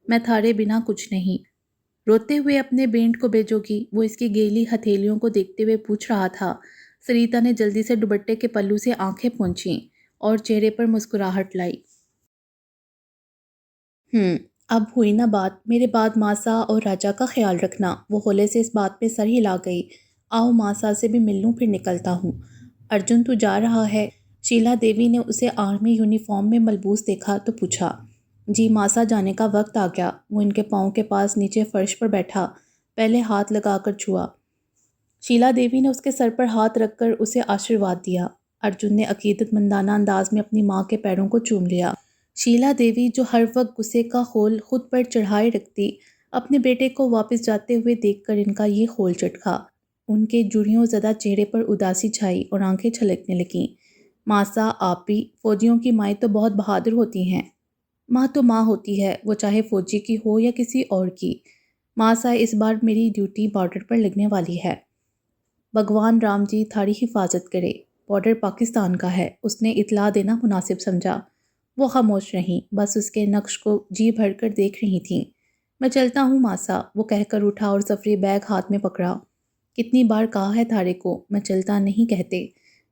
میں تھارے بنا کچھ نہیں۔ روتے ہوئے اپنے بینڈ کو بھیجو گی؟ وہ اس کی گیلی ہتھیلیوں کو دیکھتے ہوئے پوچھ رہا تھا۔ سریتا نے جلدی سے دوپٹے کے پلو سے آنکھیں پونچھیں اور چہرے پر مسکراہٹ لائی۔ اب ہوئی نا بات، میرے بعد ماسا اور راجا کا خیال رکھنا۔ وہ ہولے سے اس بات پہ سر ہلا گئی۔ آؤ ماسا سے بھی مل لوں، پھر نکلتا ہوں۔ ارجن تو جا رہا ہے؟ شیلا دیوی نے اسے آرمی یونیفارم میں ملبوس دیکھا تو پوچھا۔ جی، ماسا جانے کا وقت آ گیا۔ وہ ان کے پاؤں کے پاس نیچے فرش پر بیٹھا، پہلے ہاتھ لگا کر چھوا۔ شیلا دیوی نے اس کے سر پر ہاتھ رکھ کر اسے آشیرواد دیا۔ ارجن نے عقیدت مندانہ انداز میں اپنی ماں کے پیروں کو چوم لیا۔ شیلا دیوی جو ہر وقت غصے کا خول خود پر چڑھائے رکھتی، اپنے بیٹے کو واپس جاتے ہوئے دیکھ کر ان کا یہ خول چٹکا۔ ان کے جڑیوں زدہ چہرے پر اداسی چھائی اور آنکھیں چھلکنے لگیں۔ ماسا، آپ بھی، فوجیوں کی مائیں تو بہت بہادر ہوتی ہیں۔ ماں تو ماں ہوتی ہے، وہ چاہے فوجی کی ہو یا کسی اور کی۔ ماسا، اس بار میری ڈیوٹی بارڈر پر لگنے والی ہے۔ بھگوان رام جی تھاری حفاظت کرے۔ بارڈر پاکستان کا ہے، اس نے اطلاع دینا مناسب سمجھا۔ وہ خاموش رہیں، بس اس کے نقش کو جی بھر کر دیکھ رہی تھیں۔ میں چلتا ہوں ماسا، وہ کہہ کر اٹھا اور سفری بیگ ہاتھ میں پکڑا۔ کتنی بار کہا ہے تھارے کو، میں چلتا نہیں کہتے،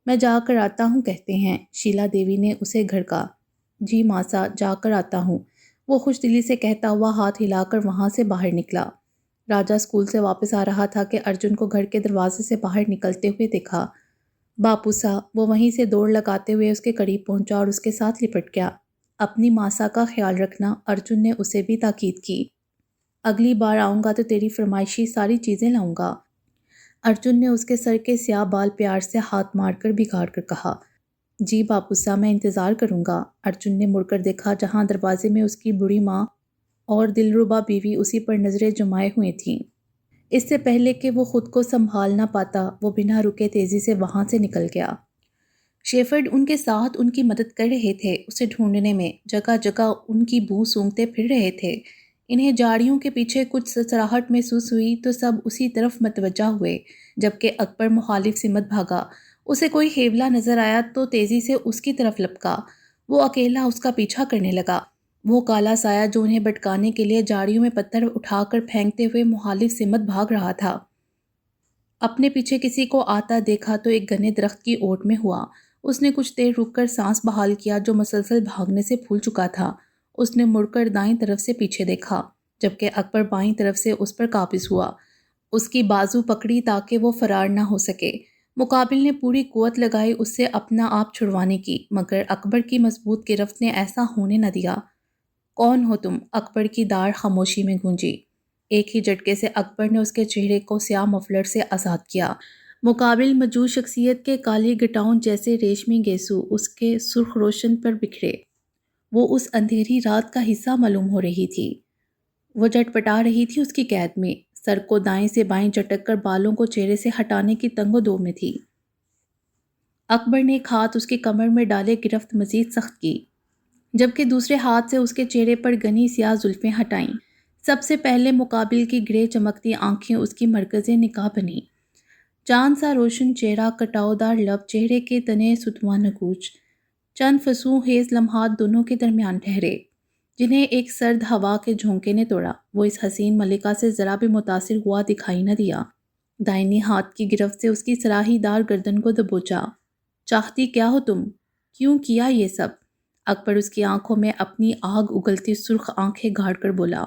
میں جا کر آتا ہوں کہتے ہیں۔ شیلا دیوی نے اسے گھڑکا۔ جی ماسا، جا کر آتا ہوں، وہ خوش دلی سے کہتا ہوا ہاتھ ہلا کر وہاں سے باہر نکلا۔ راجا اسکول سے واپس آ رہا تھا کہ ارجن کو گھر کے دروازے سے باہر نکلتے ہوئے دیکھا۔ باپو سا، وہ وہیں سے دوڑ لگاتے ہوئے اس کے قریب پہنچا اور اس کے ساتھ لپٹ گیا۔ اپنی ماسا کا خیال رکھنا، ارجن نے اسے بھی تاکید کی۔ اگلی بار آؤں گا تو تیری فرمائشی ساری چیزیں لاؤں گا۔ ارجن نے اس کے سر کے سیاہ بال پیار سے ہاتھ مار کر بگاڑ کر کہا۔ جی باپو سا، میں انتظار کروں گا۔ ارجن نے مڑ کر دیکھا جہاں دروازے میں اس کی بوڑھی ماں اور دلربا بیوی اسی پر نظریں جمائے ہوئے تھیں۔ اس سے پہلے کہ وہ خود کو سنبھال نہ پاتا، وہ بنا رکے تیزی سے وہاں سے نکل گیا۔ شیفرڈ ان کے ساتھ ان کی مدد کر رہے تھے، اسے ڈھونڈنے میں، جگہ جگہ ان کی بو سونگھتے پھر رہے تھے۔ انہیں جاڑیوں کے پیچھے کچھ سرسراہٹ محسوس ہوئی تو سب اسی طرف متوجہ ہوئے، جبکہ اکبر مخالف سمت بھاگا۔ اسے کوئی ہیولا نظر آیا تو تیزی سے اس کی طرف لپکا۔ وہ اکیلا اس کا پیچھا کرنے لگا۔ وہ کالا سایہ جو انہیں بھٹکانے کے لیے جاڑیوں میں پتھر اٹھا کر پھینکتے ہوئے مخالف سمت بھاگ رہا تھا۔ اپنے پیچھے کسی کو آتا دیکھا تو ایک گھنے درخت کی اوٹ میں ہوا۔ اس نے کچھ دیر رک کر سانس بحال کیا جو مسلسل بھاگنے سے پھول چکا تھا۔ اس نے مڑ کر دائیں طرف سے پیچھے دیکھا، جبکہ اکبر بائیں طرف سے اس پر قابض ہوا۔ اس کی بازو پکڑی تاکہ وہ فرار نہ ہو سکے۔ مقابل نے پوری قوت لگائی اس سے اپنا آپ چھڑوانے کی، مگر اکبر کی مضبوط گرفت نے ایسا ہونے نہ دیا۔ کون ہو تم؟ اکبر کی داڑھ خاموشی میں گونجی۔ ایک ہی جھٹکے سے اکبر نے اس کے چہرے کو سیاہ مفلر سے آزاد کیا۔ مقابل مجوس شخصیت کے کالی گٹاؤں جیسے ریشمی گیسو اس کے سرخ روشن پر بکھرے۔ وہ اس اندھیری رات کا حصہ معلوم ہو رہی تھی۔ وہ جٹ پٹا رہی تھی اس کی قید میں، سر کو دائیں سے بائیں جھٹک کر بالوں کو چہرے سے ہٹانے کی تنگ و دو میں تھی۔ اکبر نے ایک ہاتھ اس کی کمر میں ڈالے گرفت مزید سخت کی، جبکہ دوسرے ہاتھ سے اس کے چہرے پر گھنی سیاہ زلفیں ہٹائیں۔ سب سے پہلے مقابل کی گرے چمکتی آنکھیں اس کی مرکز نگاہ بنیں۔ چاند سا روشن چہرہ، کٹاؤ دار لب، چہرے کے تنے ستواں نگوچ، چند فسوں خیز لمحات دونوں کے درمیان ٹھہرے، جنہیں ایک سرد ہوا کے جھونکے نے توڑا۔ وہ اس حسین ملکہ سے ذرا بھی متاثر ہوا دکھائی نہ دیا۔ دائنی ہاتھ کی گرفت سے اس کی سراہی دار گردن کو دبوچا۔ چاہتی کیا ہو تم؟ کیوں کیا یہ سب؟ اکبر اس کی آنکھوں میں اپنی آگ اگلتی سرخ آنکھیں گاڑ کر بولا۔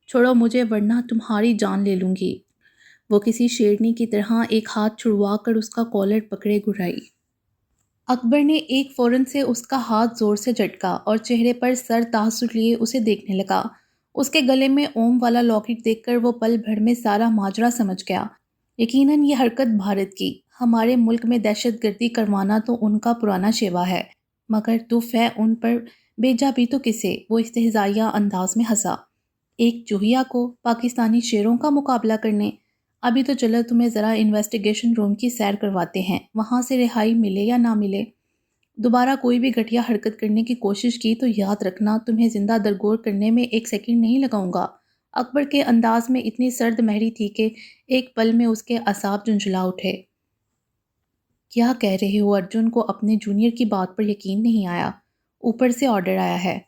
چھوڑو مجھے ورنہ تمہاری جان لے لوں گی۔ وہ کسی شیرنی کی طرح ایک ہاتھ چھڑوا کر اس کا کالر پکڑے گھرائی۔ اکبر نے ایک فوراً سے اس کا ہاتھ زور سے جھٹکا اور چہرے پر سر تاثر لیے اسے دیکھنے لگا۔ اس کے گلے میں اوم والا لاکٹ دیکھ کر وہ پل بھر میں سارا ماجرا سمجھ گیا۔ یقیناً یہ حرکت بھارت کی، ہمارے ملک میں دہشت گردی کروانا تو ان کا پرانا شیوا ہے، مگر دف ہے ان پر، بیجا بھی تو کسے؟ وہ استہزائیہ انداز میں ہنسا۔ ایک چوہیا کو پاکستانی شیروں کا مقابلہ کرنے؟ ابھی تو چلو تمہیں ذرا انویسٹیگیشن روم کی سیر کرواتے ہیں، وہاں سے رہائی ملے یا نہ ملے۔ دوبارہ کوئی بھی گھٹیا حرکت کرنے کی کوشش کی تو یاد رکھنا تمہیں زندہ درگور کرنے میں ایک سیکنڈ نہیں لگاؤں گا۔ اکبر کے انداز میں اتنی سرد مہری تھی کہ ایک پل میں اس کے اعصاب جھنجھلا اٹھے۔ کیا کہہ رہے ہو؟ ارجن کو اپنے جونیئر کی بات پر یقین نہیں آیا۔ اوپر سے آرڈر آیا ہے۔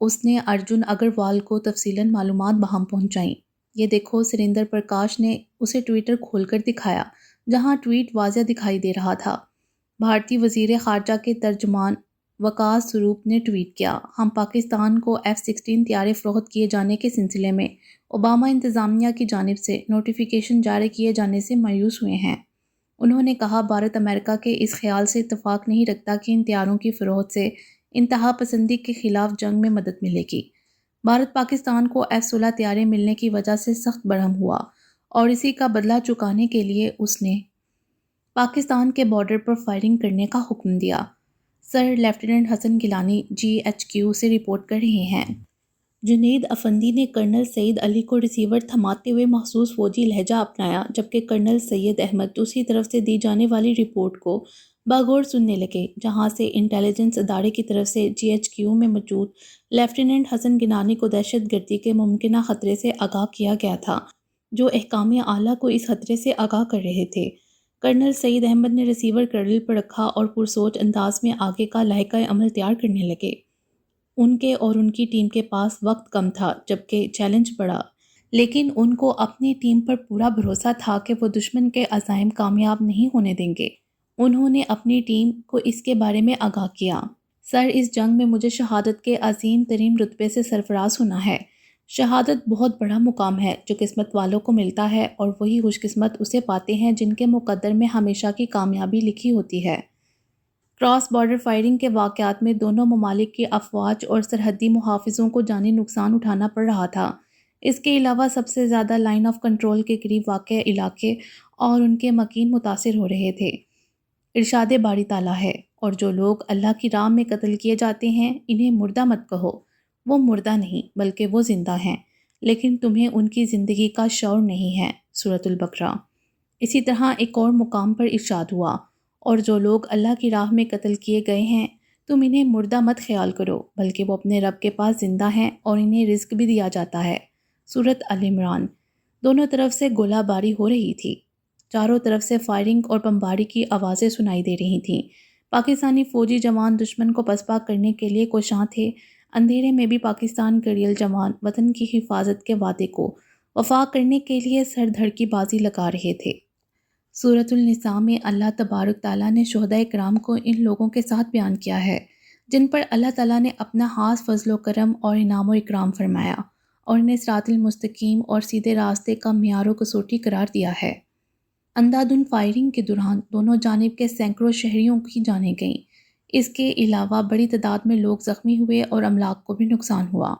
اس نے ارجن اگروال کو تفصیلاً معلومات بہم پہنچائیں۔ یہ دیکھو، سریندر پرکاش نے اسے ٹویٹر کھول کر دکھایا، جہاں ٹویٹ واضح دکھائی دے رہا تھا۔ بھارتی وزیر خارجہ کے ترجمان وکاس سوروپ نے ٹویٹ کیا، ہم پاکستان کو F-16 طیارے فروخت کیے جانے کے سلسلے میں اوباما انتظامیہ کی جانب سے نوٹیفیکیشن جاری کیے جانے سے مایوس ہوئے ہیں۔ انہوں نے کہا، بھارت امریکہ کے اس خیال سے اتفاق نہیں رکھتا کہ ان طیاروں کی فروخت سے انتہا پسندی کے خلاف جنگ میں مدد ملے گی۔ بھارت پاکستان کو F-16 طیارے ملنے کی وجہ سے سخت برہم ہوا اور اسی کا بدلہ چکانے کے لیے اس نے پاکستان کے بارڈر پر فائرنگ کرنے کا حکم دیا۔ سر لیفٹیننٹ حسن گیلانی GHQ سے رپورٹ کر رہے ہیں۔ جنید افندی نے کرنل سعید علی کو ریسیور تھماتے ہوئے محسوس فوجی لہجہ اپنایا، جبکہ کرنل سید احمد دوسری طرف سے دی جانے والی رپورٹ کو باغور سننے لگے، جہاں سے انٹیلیجنس ادارے کی طرف سے GHQ میں موجود لیفٹیننٹ حسن گیلانی کو دہشت گردی کے ممکنہ خطرے سے آگاہ کیا گیا تھا، جو احکام اعلیٰ کو اس خطرے سے آگاہ کر رہے تھے۔ کرنل سعید احمد نے ریسیور کرنل پر رکھا اور پرسوچ انداز میں آگے کا لائحہ عمل تیار کرنے لگے۔ ان کے اور ان کی ٹیم کے پاس وقت کم تھا، جبکہ چیلنج بڑا، لیکن ان کو اپنی ٹیم پر پورا بھروسہ تھا کہ وہ دشمن کے عزائم کامیاب نہیں ہونے دیں گے۔ انہوں نے اپنی ٹیم کو اس کے بارے میں آگاہ کیا: سر، اس جنگ میں مجھے شہادت کے عظیم ترین رتبے سے سرفراز ہونا ہے۔ شہادت بہت بڑا مقام ہے جو قسمت والوں کو ملتا ہے، اور وہی خوش قسمت اسے پاتے ہیں جن کے مقدر میں ہمیشہ کی کامیابی لکھی ہوتی ہے۔ کراس بارڈر فائرنگ کے واقعات میں دونوں ممالک کی افواج اور سرحدی محافظوں کو جانی نقصان اٹھانا پڑ رہا تھا۔ اس کے علاوہ سب سے زیادہ لائن آف کنٹرول کے قریب واقع علاقے اور ان کے مکین متاثر ہو رہے تھے۔ ارشاد باری تعالیٰ ہے: اور جو لوگ اللہ کی راہ میں قتل کیے جاتے ہیں انہیں مردہ مت کہو، وہ مردہ نہیں بلکہ وہ زندہ ہیں، لیکن تمہیں ان کی زندگی کا شعور نہیں ہے۔ سورۃ البقرہ۔ اسی طرح ایک اور مقام پر ارشاد ہوا: اور جو لوگ اللہ کی راہ میں قتل کیے گئے ہیں تم انہیں مردہ مت خیال کرو، بلکہ وہ اپنے رب کے پاس زندہ ہیں اور انہیں رزق بھی دیا جاتا ہے۔ سورۃ آل عمران۔ دونوں طرف سے گولہ باری ہو رہی تھی، چاروں طرف سے فائرنگ اور بمباری کی آوازیں سنائی دے رہی تھیں۔ پاکستانی فوجی جوان دشمن کو پسپا کرنے کے لیے کوشاں تھے۔ اندھیرے میں بھی پاکستان کے ریل جوان وطن کی حفاظت کے وعدے کو وفا کرنے کے لیے سر دھڑ کی بازی لگا رہے تھے۔ سورۃ النساء میں اللہ تبارک تعالیٰ نے شہداء کرام کو ان لوگوں کے ساتھ بیان کیا ہے جن پر اللہ تعالیٰ نے اپنا خاص فضل و کرم اور انعام و اکرام فرمایا اور انہیں صراط المستقیم اور سیدھے راستے کا معیار و کسوٹی قرار دیا ہے۔ اندھادھند فائرنگ کے دوران دونوں جانب کے سینکڑوں شہریوں کی جانیں گئیں۔ اس کے علاوہ بڑی تعداد میں لوگ زخمی ہوئے اور املاک کو بھی نقصان ہوا۔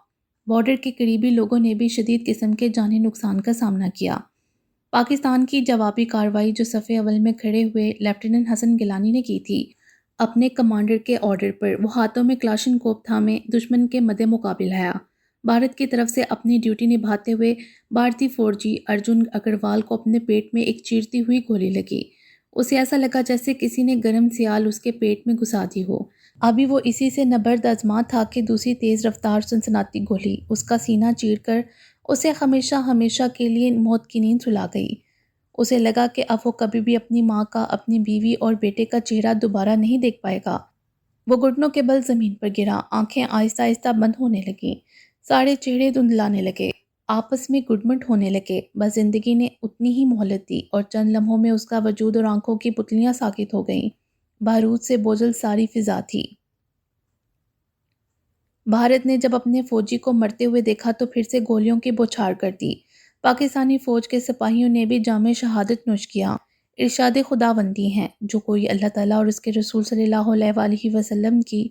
بارڈر کے قریبی لوگوں نے بھی شدید قسم کے جانی نقصان کا سامنا کیا۔ پاکستان کی جوابی کارروائی جو صف اول میں کھڑے ہوئے لیفٹیننٹ حسن گیلانی نے کی تھی، اپنے کمانڈر کے آرڈر پر وہ ہاتھوں میں کلاشن کوپ تھامے دشمن کے مد مقابل آیا۔ بھارت کی طرف سے اپنی ڈیوٹی نبھاتے ہوئے بھارتی فوجی ارجن اگروال کو اپنے پیٹ میں ایک چیرتی ہوئی گولی لگی۔ اسے ایسا لگا جیسے کسی نے گرم سیال اس کے پیٹ میں گھسا دی ہو۔ ابھی وہ اسی سے نبرد آزما تھا کہ دوسری تیز رفتار سنسناتی گولی اس کا سینہ چیر کر اسے ہمیشہ ہمیشہ کے لیے موت کی نیند سلا گئی۔ اسے لگا کہ اب وہ کبھی بھی اپنی ماں کا، اپنی بیوی اور بیٹے کا چہرہ دوبارہ نہیں دیکھ پائے گا۔ وہ گھٹنوں کے بل زمین پر گرا، آنکھیں آہستہ آہستہ بند ہونے لگیں، سارے چہرے دھندلانے لگے، آپس میں گڈمٹ ہونے لگے۔ بس زندگی نے اتنی ہی مہلت دی اور چند لمحوں میں اس کا وجود اور آنکھوں کی پتلیاں ساکت ہو گئیں۔ بارود سے بوجھل ساری فضا تھی۔ بھارت نے جب اپنے فوجی کو مرتے ہوئے دیکھا تو پھر سے گولیوں کی بوچھار کر دی۔ پاکستانی فوج کے سپاہیوں نے بھی جام شہادت نوش کیا۔ ارشاد خداوندی ہیں: جو کوئی اللہ تعالیٰ اور اس کے رسول صلی اللہ علیہ وآلہ وسلم کی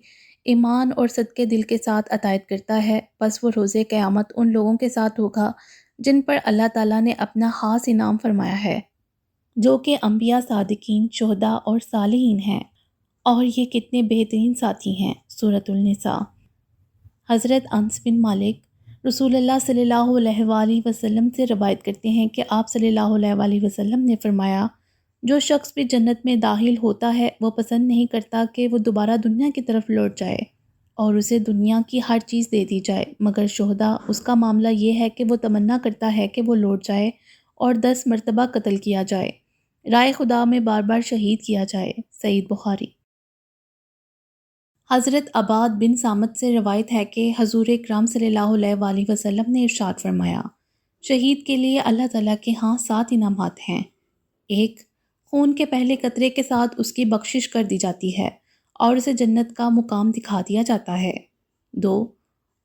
ایمان اور صدقے دل کے ساتھ عطائیت کرتا ہے، بس وہ روز قیامت ان لوگوں کے ساتھ ہوگا جن پر اللہ تعالیٰ نے اپنا خاص انعام فرمایا ہے، جو کہ انبیاء، صادقین، شہداء اور صالحین ہیں، اور یہ کتنے بہترین ساتھی ہیں۔ سورۃ النساء۔ حضرت انس بن مالک رسول اللہ صلی اللہ علیہ وآلہ وسلم سے روایت کرتے ہیں کہ آپ صلی اللہ علیہ وآلہ وسلم نے فرمایا: جو شخص بھی جنت میں داخل ہوتا ہے وہ پسند نہیں کرتا کہ وہ دوبارہ دنیا کی طرف لوٹ جائے اور اسے دنیا کی ہر چیز دے دی جائے، مگر شہداء، اس کا معاملہ یہ ہے کہ وہ تمنا کرتا ہے کہ وہ لوٹ جائے اور 10 مرتبہ قتل کیا جائے، رائے خدا میں بار بار شہید کیا جائے۔ صحیح بخاری۔ حضرت عباد بن صامت سے روایت ہے کہ حضور اکرم صلی اللہ علیہ وآلہ وسلم نے ارشاد فرمایا: شہید کے لیے اللہ تعالیٰ کے ہاں 7 انعامات ہیں۔ 1، خون کے پہلے قطرے کے ساتھ اس کی بخشش کر دی جاتی ہے اور اسے جنت کا مقام دکھا دیا جاتا ہے۔ 2،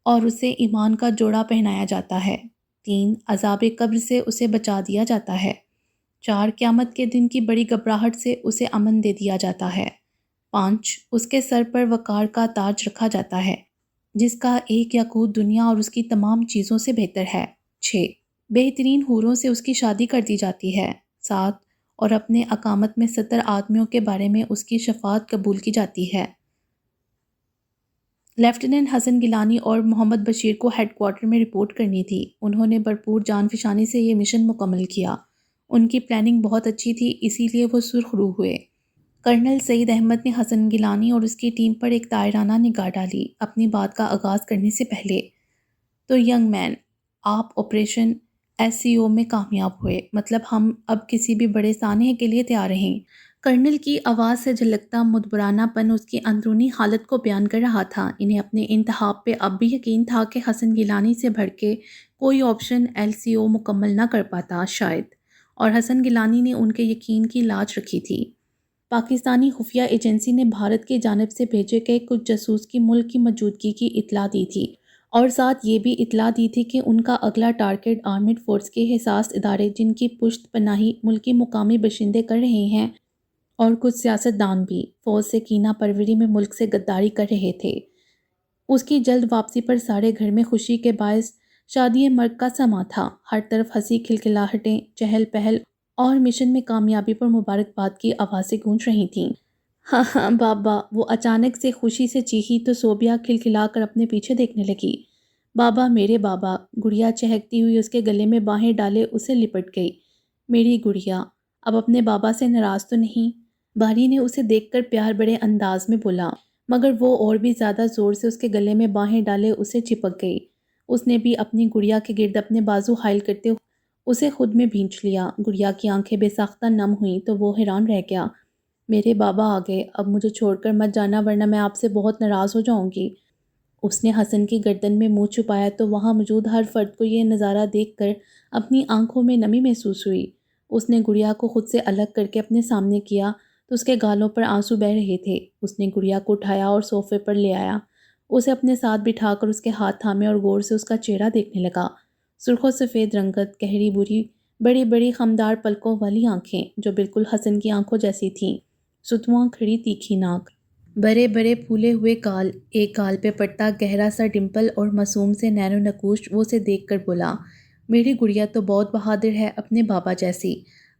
اور اسے ایمان کا جوڑا پہنایا جاتا ہے۔ 3، عذاب قبر سے اسے بچا دیا جاتا ہے۔ 4، قیامت کے دن کی بڑی گھبراہٹ سے اسے امن دے دیا جاتا ہے۔ 5، اس کے سر پر وقار کا تاج رکھا جاتا ہے جس کا ایک یاقوت دنیا اور اس کی تمام چیزوں سے بہتر ہے۔ 6، بہترین حوروں سے اس کی شادی کر دی جاتی ہے۔ 7، اور اپنے اقامت میں 70 آدمیوں کے بارے میں اس کی شفاعت قبول کی جاتی ہے۔ لیفٹیننٹ حسن گیلانی اور محمد بشیر کو ہیڈ کوارٹر میں رپورٹ کرنی تھی۔ انہوں نے بھرپور جان فشانی سے یہ مشن مکمل کیا۔ ان کی پلاننگ بہت اچھی تھی، اسی لیے وہ سرخ روح ہوئے۔ کرنل سعید احمد نے حسن گیلانی اور اس کی ٹیم پر ایک طائرانہ نگاہ ڈالی اپنی بات کا آغاز کرنے سے پہلے۔ تو ینگ مین، آپ آپریشن SCO میں کامیاب ہوئے، مطلب ہم اب کسی بھی بڑے سانحے کے لیے تیار رہیں۔ کرنل کی آواز سے جھلکتا مدبرانہ پن اس کی اندرونی حالت کو بیان کر رہا تھا۔ انہیں اپنے انتخاب پہ اب بھی یقین تھا کہ حسن گیلانی سے بڑھ کے کوئی آپشن LCO مکمل نہ کر پاتا شاید، اور حسن گیلانی نے ان کے یقین کی لاج رکھی تھی۔ پاکستانی خفیہ ایجنسی نے بھارت کی جانب سے بھیجے گئے کچھ جاسوس کی ملک کی موجودگی کی اطلاع دی تھی، اور ساتھ یہ بھی اطلاع دی تھی کہ ان کا اگلا ٹارگٹ آرمڈ فورس کے حساس ادارے جن کی پشت پناہی ملکی مقامی باشندے کر رہے ہیں، اور کچھ سیاستدان بھی فوج سے کینہ پروری میں ملک سے غداری کر رہے تھے۔ اس کی جلد واپسی پر سارے گھر میں خوشی کے باعث شادی مرگ کا سماں تھا۔ ہر طرف ہنسی کھلکھلاہٹیں، چہل پہل اور مشن میں کامیابی پر مبارکباد کی آوازیں گونج رہی تھیں۔ ہاں ہاں بابا، وہ اچانک سے خوشی سے چیخی تو صوبیہ کھلکھلا کر اپنے پیچھے دیکھنے لگی۔ بابا، میرے بابا! گڑیا چہکتی ہوئی اس کے گلے میں باہیں ڈالے اسے لپٹ گئی۔ میری گڑیا، اب اپنے بابا سے ناراض تو نہیں؟ باری نے اسے دیکھ کر پیار بڑے انداز میں بولا، مگر وہ اور بھی زیادہ زور سے اس کے گلے میں باہیں ڈالے اسے چپک گئی۔ اس نے بھی اپنی گڑیا کے گرد اپنے بازو حائل کرتے ہوئے اسے خود میں بھینچ لیا۔ گڑیا کی آنکھیں بے ساختہ نم ہوئیں تو وہ حیران رہ گیا۔ میرے بابا آ گئے، اب مجھے چھوڑ کر مت جانا ورنہ میں آپ سے بہت ناراض ہو جاؤں گی۔ اس نے حسن کی گردن میں منہ چھپایا تو وہاں موجود ہر فرد کو یہ نظارہ دیکھ کر اپنی آنکھوں میں نمی محسوس ہوئی۔ اس نے گڑیا کو خود سے الگ کر کے اپنے سامنے کیا تو اس کے گالوں پر آنسو بہہ رہے تھے۔ اس نے گڑیا کو اٹھایا اور صوفے پر لے آیا، اسے اپنے ساتھ بٹھا کر اس کے ہاتھ تھامے اور غور سے اس کا چہرہ دیکھنے لگا۔ سرخ و سفید رنگت، گہری بری، بڑی بڑی خمدار پلکوں والی آنکھیں جو بالکل حسن کی آنکھوں جیسی تھیں، ستواں کھڑی تیکھی ناک، بڑے بڑے پھولے ہوئے گال، ایک گال پہ پٹا گہرا سا ڈمپل اور معصوم سے نینو نقوش۔ وہ اسے دیکھ کر بولا، میری گڑیا تو بہت بہادر ہے، اپنے بابا جیسی۔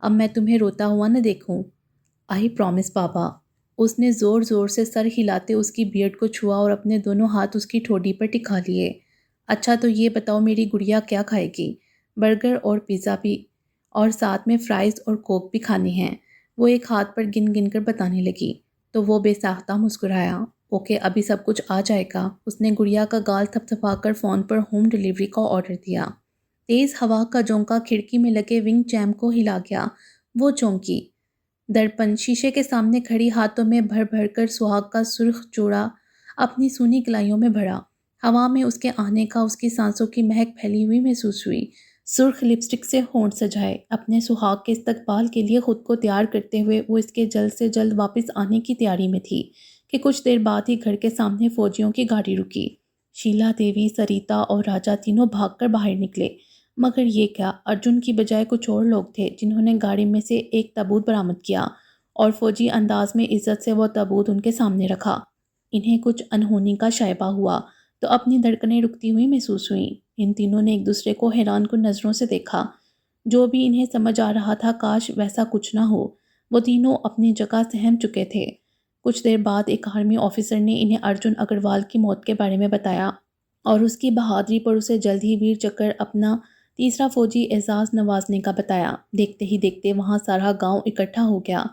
اب میں تمہیں روتا ہوا نہ دیکھوں۔ آئی پرومس بابا۔ اس نے زور زور سے سر ہلاتے اس کی بیئرڈ کو چھوا اور اپنے دونوں ہاتھ اس کی ٹھوڈی پر ٹکا لیے۔ اچھا تو یہ بتاؤ میری گڑیا کیا کھائے گی؟ برگر اور پیزا بھی، اور ساتھ میں فرائز اور کوک بھی کھانے ہیں۔ وہ ایک ہاتھ پر گن گن کر بتانے لگی تو وہ بے ساختہ مسکرایا۔ اوکے، ابھی سب کچھ آ جائے گا۔ اس نے گڑیا کا گال تھپ تھپا کر فون پر ہوم ڈیلیوری کا آرڈر دیا۔ تیز ہوا کا جھونکا کھڑکی میں لگے ونگ چیمپ کو ہلا گیا۔ وہ چونکی، درپن شیشے کے سامنے کھڑی ہاتھوں میں بھر بھر کر سہاگ کا سرخ جوڑا اپنی سونی کلائیوں میں بھرا۔ ہوا میں اس کے آنے کا اس کی سانسوں کی مہک پھیلی ہوئی محسوس ہوئی۔ سرخ لپسٹک سے ہونٹ سجائے اپنے سہاگ کے استقبال کے لیے خود کو تیار کرتے ہوئے وہ اس کے جلد سے جلد واپس آنے کی تیاری میں تھی کہ کچھ دیر بعد ہی گھر کے سامنے فوجیوں کی گاڑی رکی۔ شیلا دیوی، سریتا اور راجا تینوں بھاگ کر باہر نکلے، مگر یہ کیا، ارجن کی بجائے کچھ اور لوگ تھے جنہوں نے گاڑی میں سے ایک تابوت برآمد کیا اور فوجی انداز میں عزت سے وہ تابوت ان کے سامنے رکھا۔ انہیں کچھ انہونی کا شائبہ ہوا تو اپنی دھڑکنیں رکتی ہوئی محسوس ہوئیں۔ ان تینوں نے ایک دوسرے کو حیران کن نظروں سے دیکھا۔ جو بھی انہیں سمجھ آ رہا تھا کاش ویسا کچھ نہ ہو۔ وہ تینوں اپنی جگہ سہم چکے تھے۔ کچھ دیر بعد ایک آرمی آفیسر نے انہیں ارجن اگروال کی موت کے بارے میں بتایا اور اس کی بہادری پر اسے جلد ہی ویر چکر اپنا تیسرا فوجی اعزاز نوازنے کا بتایا۔ دیکھتے ہی دیکھتے وہاں سارا گاؤں اکٹھا ہو گیا۔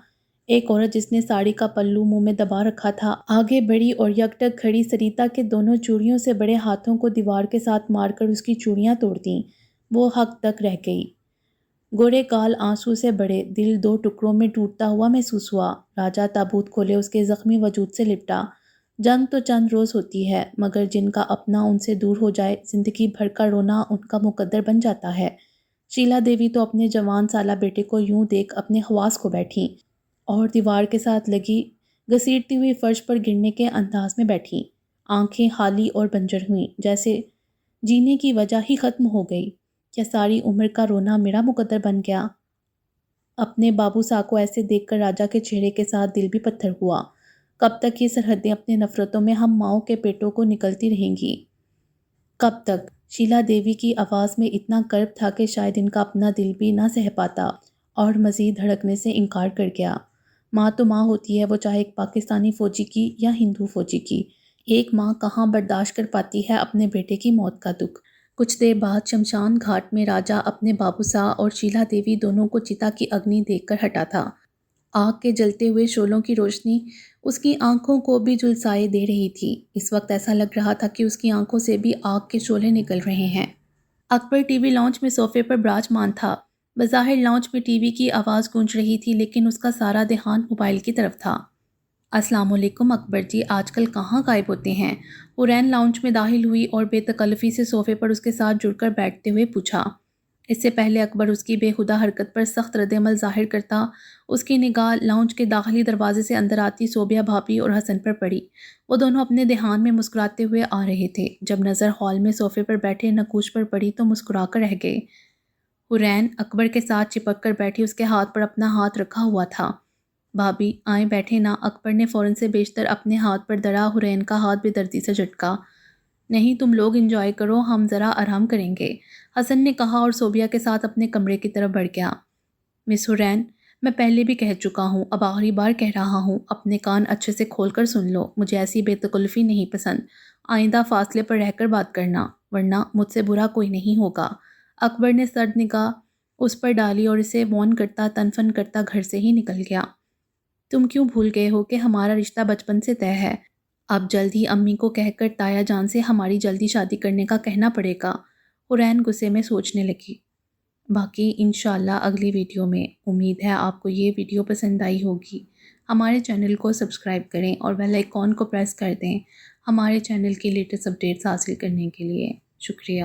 ایک عورت جس نے ساڑی کا پلو منہ میں دبا رکھا تھا آگے بڑھی اور یک ٹک کھڑی سریتا کے دونوں چوڑیوں سے بڑے ہاتھوں کو دیوار کے ساتھ مار کر اس کی چوڑیاں توڑ دیں۔ وہ حق تک رہ گئی۔ گورے گال آنسو سے بڑے، دل دو ٹکڑوں میں ٹوٹتا ہوا محسوس ہوا۔ راجا تابوت کھولے اس کے زخمی وجود سے لپٹا۔ جنگ تو چند روز ہوتی ہے، مگر جن کا اپنا ان سے دور ہو جائے زندگی بھر کا رونا ان کا مقدر بن جاتا ہے۔ شیلا دیوی تو اپنے جوان سالہ بیٹے کو یوں دیکھ اپنے حواس کھو بیٹھیں اور دیوار کے ساتھ لگی گھسیٹتی ہوئی فرش پر گرنے کے انداز میں بیٹھیں۔ آنکھیں خالی اور بنجر ہوئیں، جیسے جینے کی وجہ ہی ختم ہو گئی۔ کیا ساری عمر کا رونا میرا مقدر بن گیا؟ اپنے بابو سا کو ایسے دیکھ کر راجا کے چہرے کے ساتھ دل بھی پتھر ہوا۔ کب تک یہ سرحدیں اپنے نفرتوں میں ہم ماؤں کے پیٹوں کو نکلتی رہیں گی؟ کب تک؟ شیلا دیوی کی آواز میں اتنا کرب تھا کہ شاید ان کا اپنا دل بھی نہ سہ پاتا اور مزید دھڑکنے سے انکار کر گیا۔ ماں تو ماں ہوتی ہے، وہ چاہے ایک پاکستانی فوجی کی یا ہندو فوجی کی۔ ایک ماں کہاں برداشت کر پاتی ہے اپنے بیٹے کی موت کا دکھ۔ کچھ دیر بعد شمشان گھاٹ میں راجا اپنے بابوسا اور شیلا دیوی دونوں کو چتا کی اگنی دیکھ کر ہٹا تھا۔ آگ کے جلتے ہوئے شعلوں کی روشنی اس کی آنکھوں کو بھی جھلسائے دے رہی تھی۔ اس وقت ایسا لگ رہا تھا کہ اس کی آنکھوں سے بھی آگ کے شعلے نکل رہے ہیں۔ اکبر ٹی وی لاؤنج میں صوفے پر براجمان تھا۔ بظاہر لاؤنج میں ٹی وی کی آواز گونج رہی تھی، لیکن اس کا سارا دھیان موبائل کی طرف تھا۔ السلام علیکم اکبر جی، آج کل کہاں غائب ہوتے ہیں؟ حورین لاؤنج میں داخل ہوئی اور بے تکلفی سے صوفے پر اس کے ساتھ جڑ کر بیٹھتے ہوئے پوچھا۔ اس سے پہلے اکبر اس کی بے ہودہ حرکت پر سخت رد عمل ظاہر کرتا، اس کی نگاہ لاؤنج کے داخلی دروازے سے اندر آتی صوبیہ بھابھی اور حسن پر پڑی۔ وہ دونوں اپنے دھیان میں مسکراتے ہوئے آ رہے تھے۔ جب نظر ہال میں صوفے پر بیٹھے نقوش پر پڑی تو مسکرا کر رہ گئے۔ حورین اکبر کے ساتھ چپک کر بیٹھی، اس کے ہاتھ پر اپنا ہاتھ رکھا ہوا تھا۔ بھابھی آئیں بیٹھے نا۔ اکبر نے فوراً سے بیشتر اپنے ہاتھ پر دڑا حورین کا ہاتھ بے دردی سے جھٹکا۔ نہیں، تم لوگ انجوائے کرو، ہم ذرا آرام کریں گے، حسن نے کہا اور صوبیہ کے ساتھ اپنے کمرے کی طرف بڑھ گیا۔ مس حورین، میں پہلے بھی کہہ چکا ہوں، اب آخری بار کہہ رہا ہوں، اپنے کان اچھے سے کھول کر سن لو، مجھے ایسی بے تکلفی نہیں پسند۔ آئندہ فاصلے پر رہ کر بات کرنا، ورنہ مجھ سے برا کوئی نہیں ہوگا۔ اکبر نے سرد نگاہ اس پر ڈالی اور اسے وارن کرتا تنفن کرتا گھر سے ہی نکل گیا۔ تم کیوں بھول گئے ہو کہ ہمارا رشتہ بچپن سے طے ہے؟ اب جلد ہی امی کو کہہ کر تایا جان سے ہماری جلدی شادی کرنے کا کہنا پڑے گا۔ حورین غصے میں سوچنے لگی۔ باقی انشاءاللہ اگلی ویڈیو میں۔ امید ہے آپ کو یہ ویڈیو پسند آئی ہوگی۔ ہمارے چینل کو سبسکرائب کریں اور بیل آئیکن کو پریس کر دیں ہمارے چینل کی لیٹسٹ اپڈیٹس حاصل کرنے کے لیے۔ شکریہ۔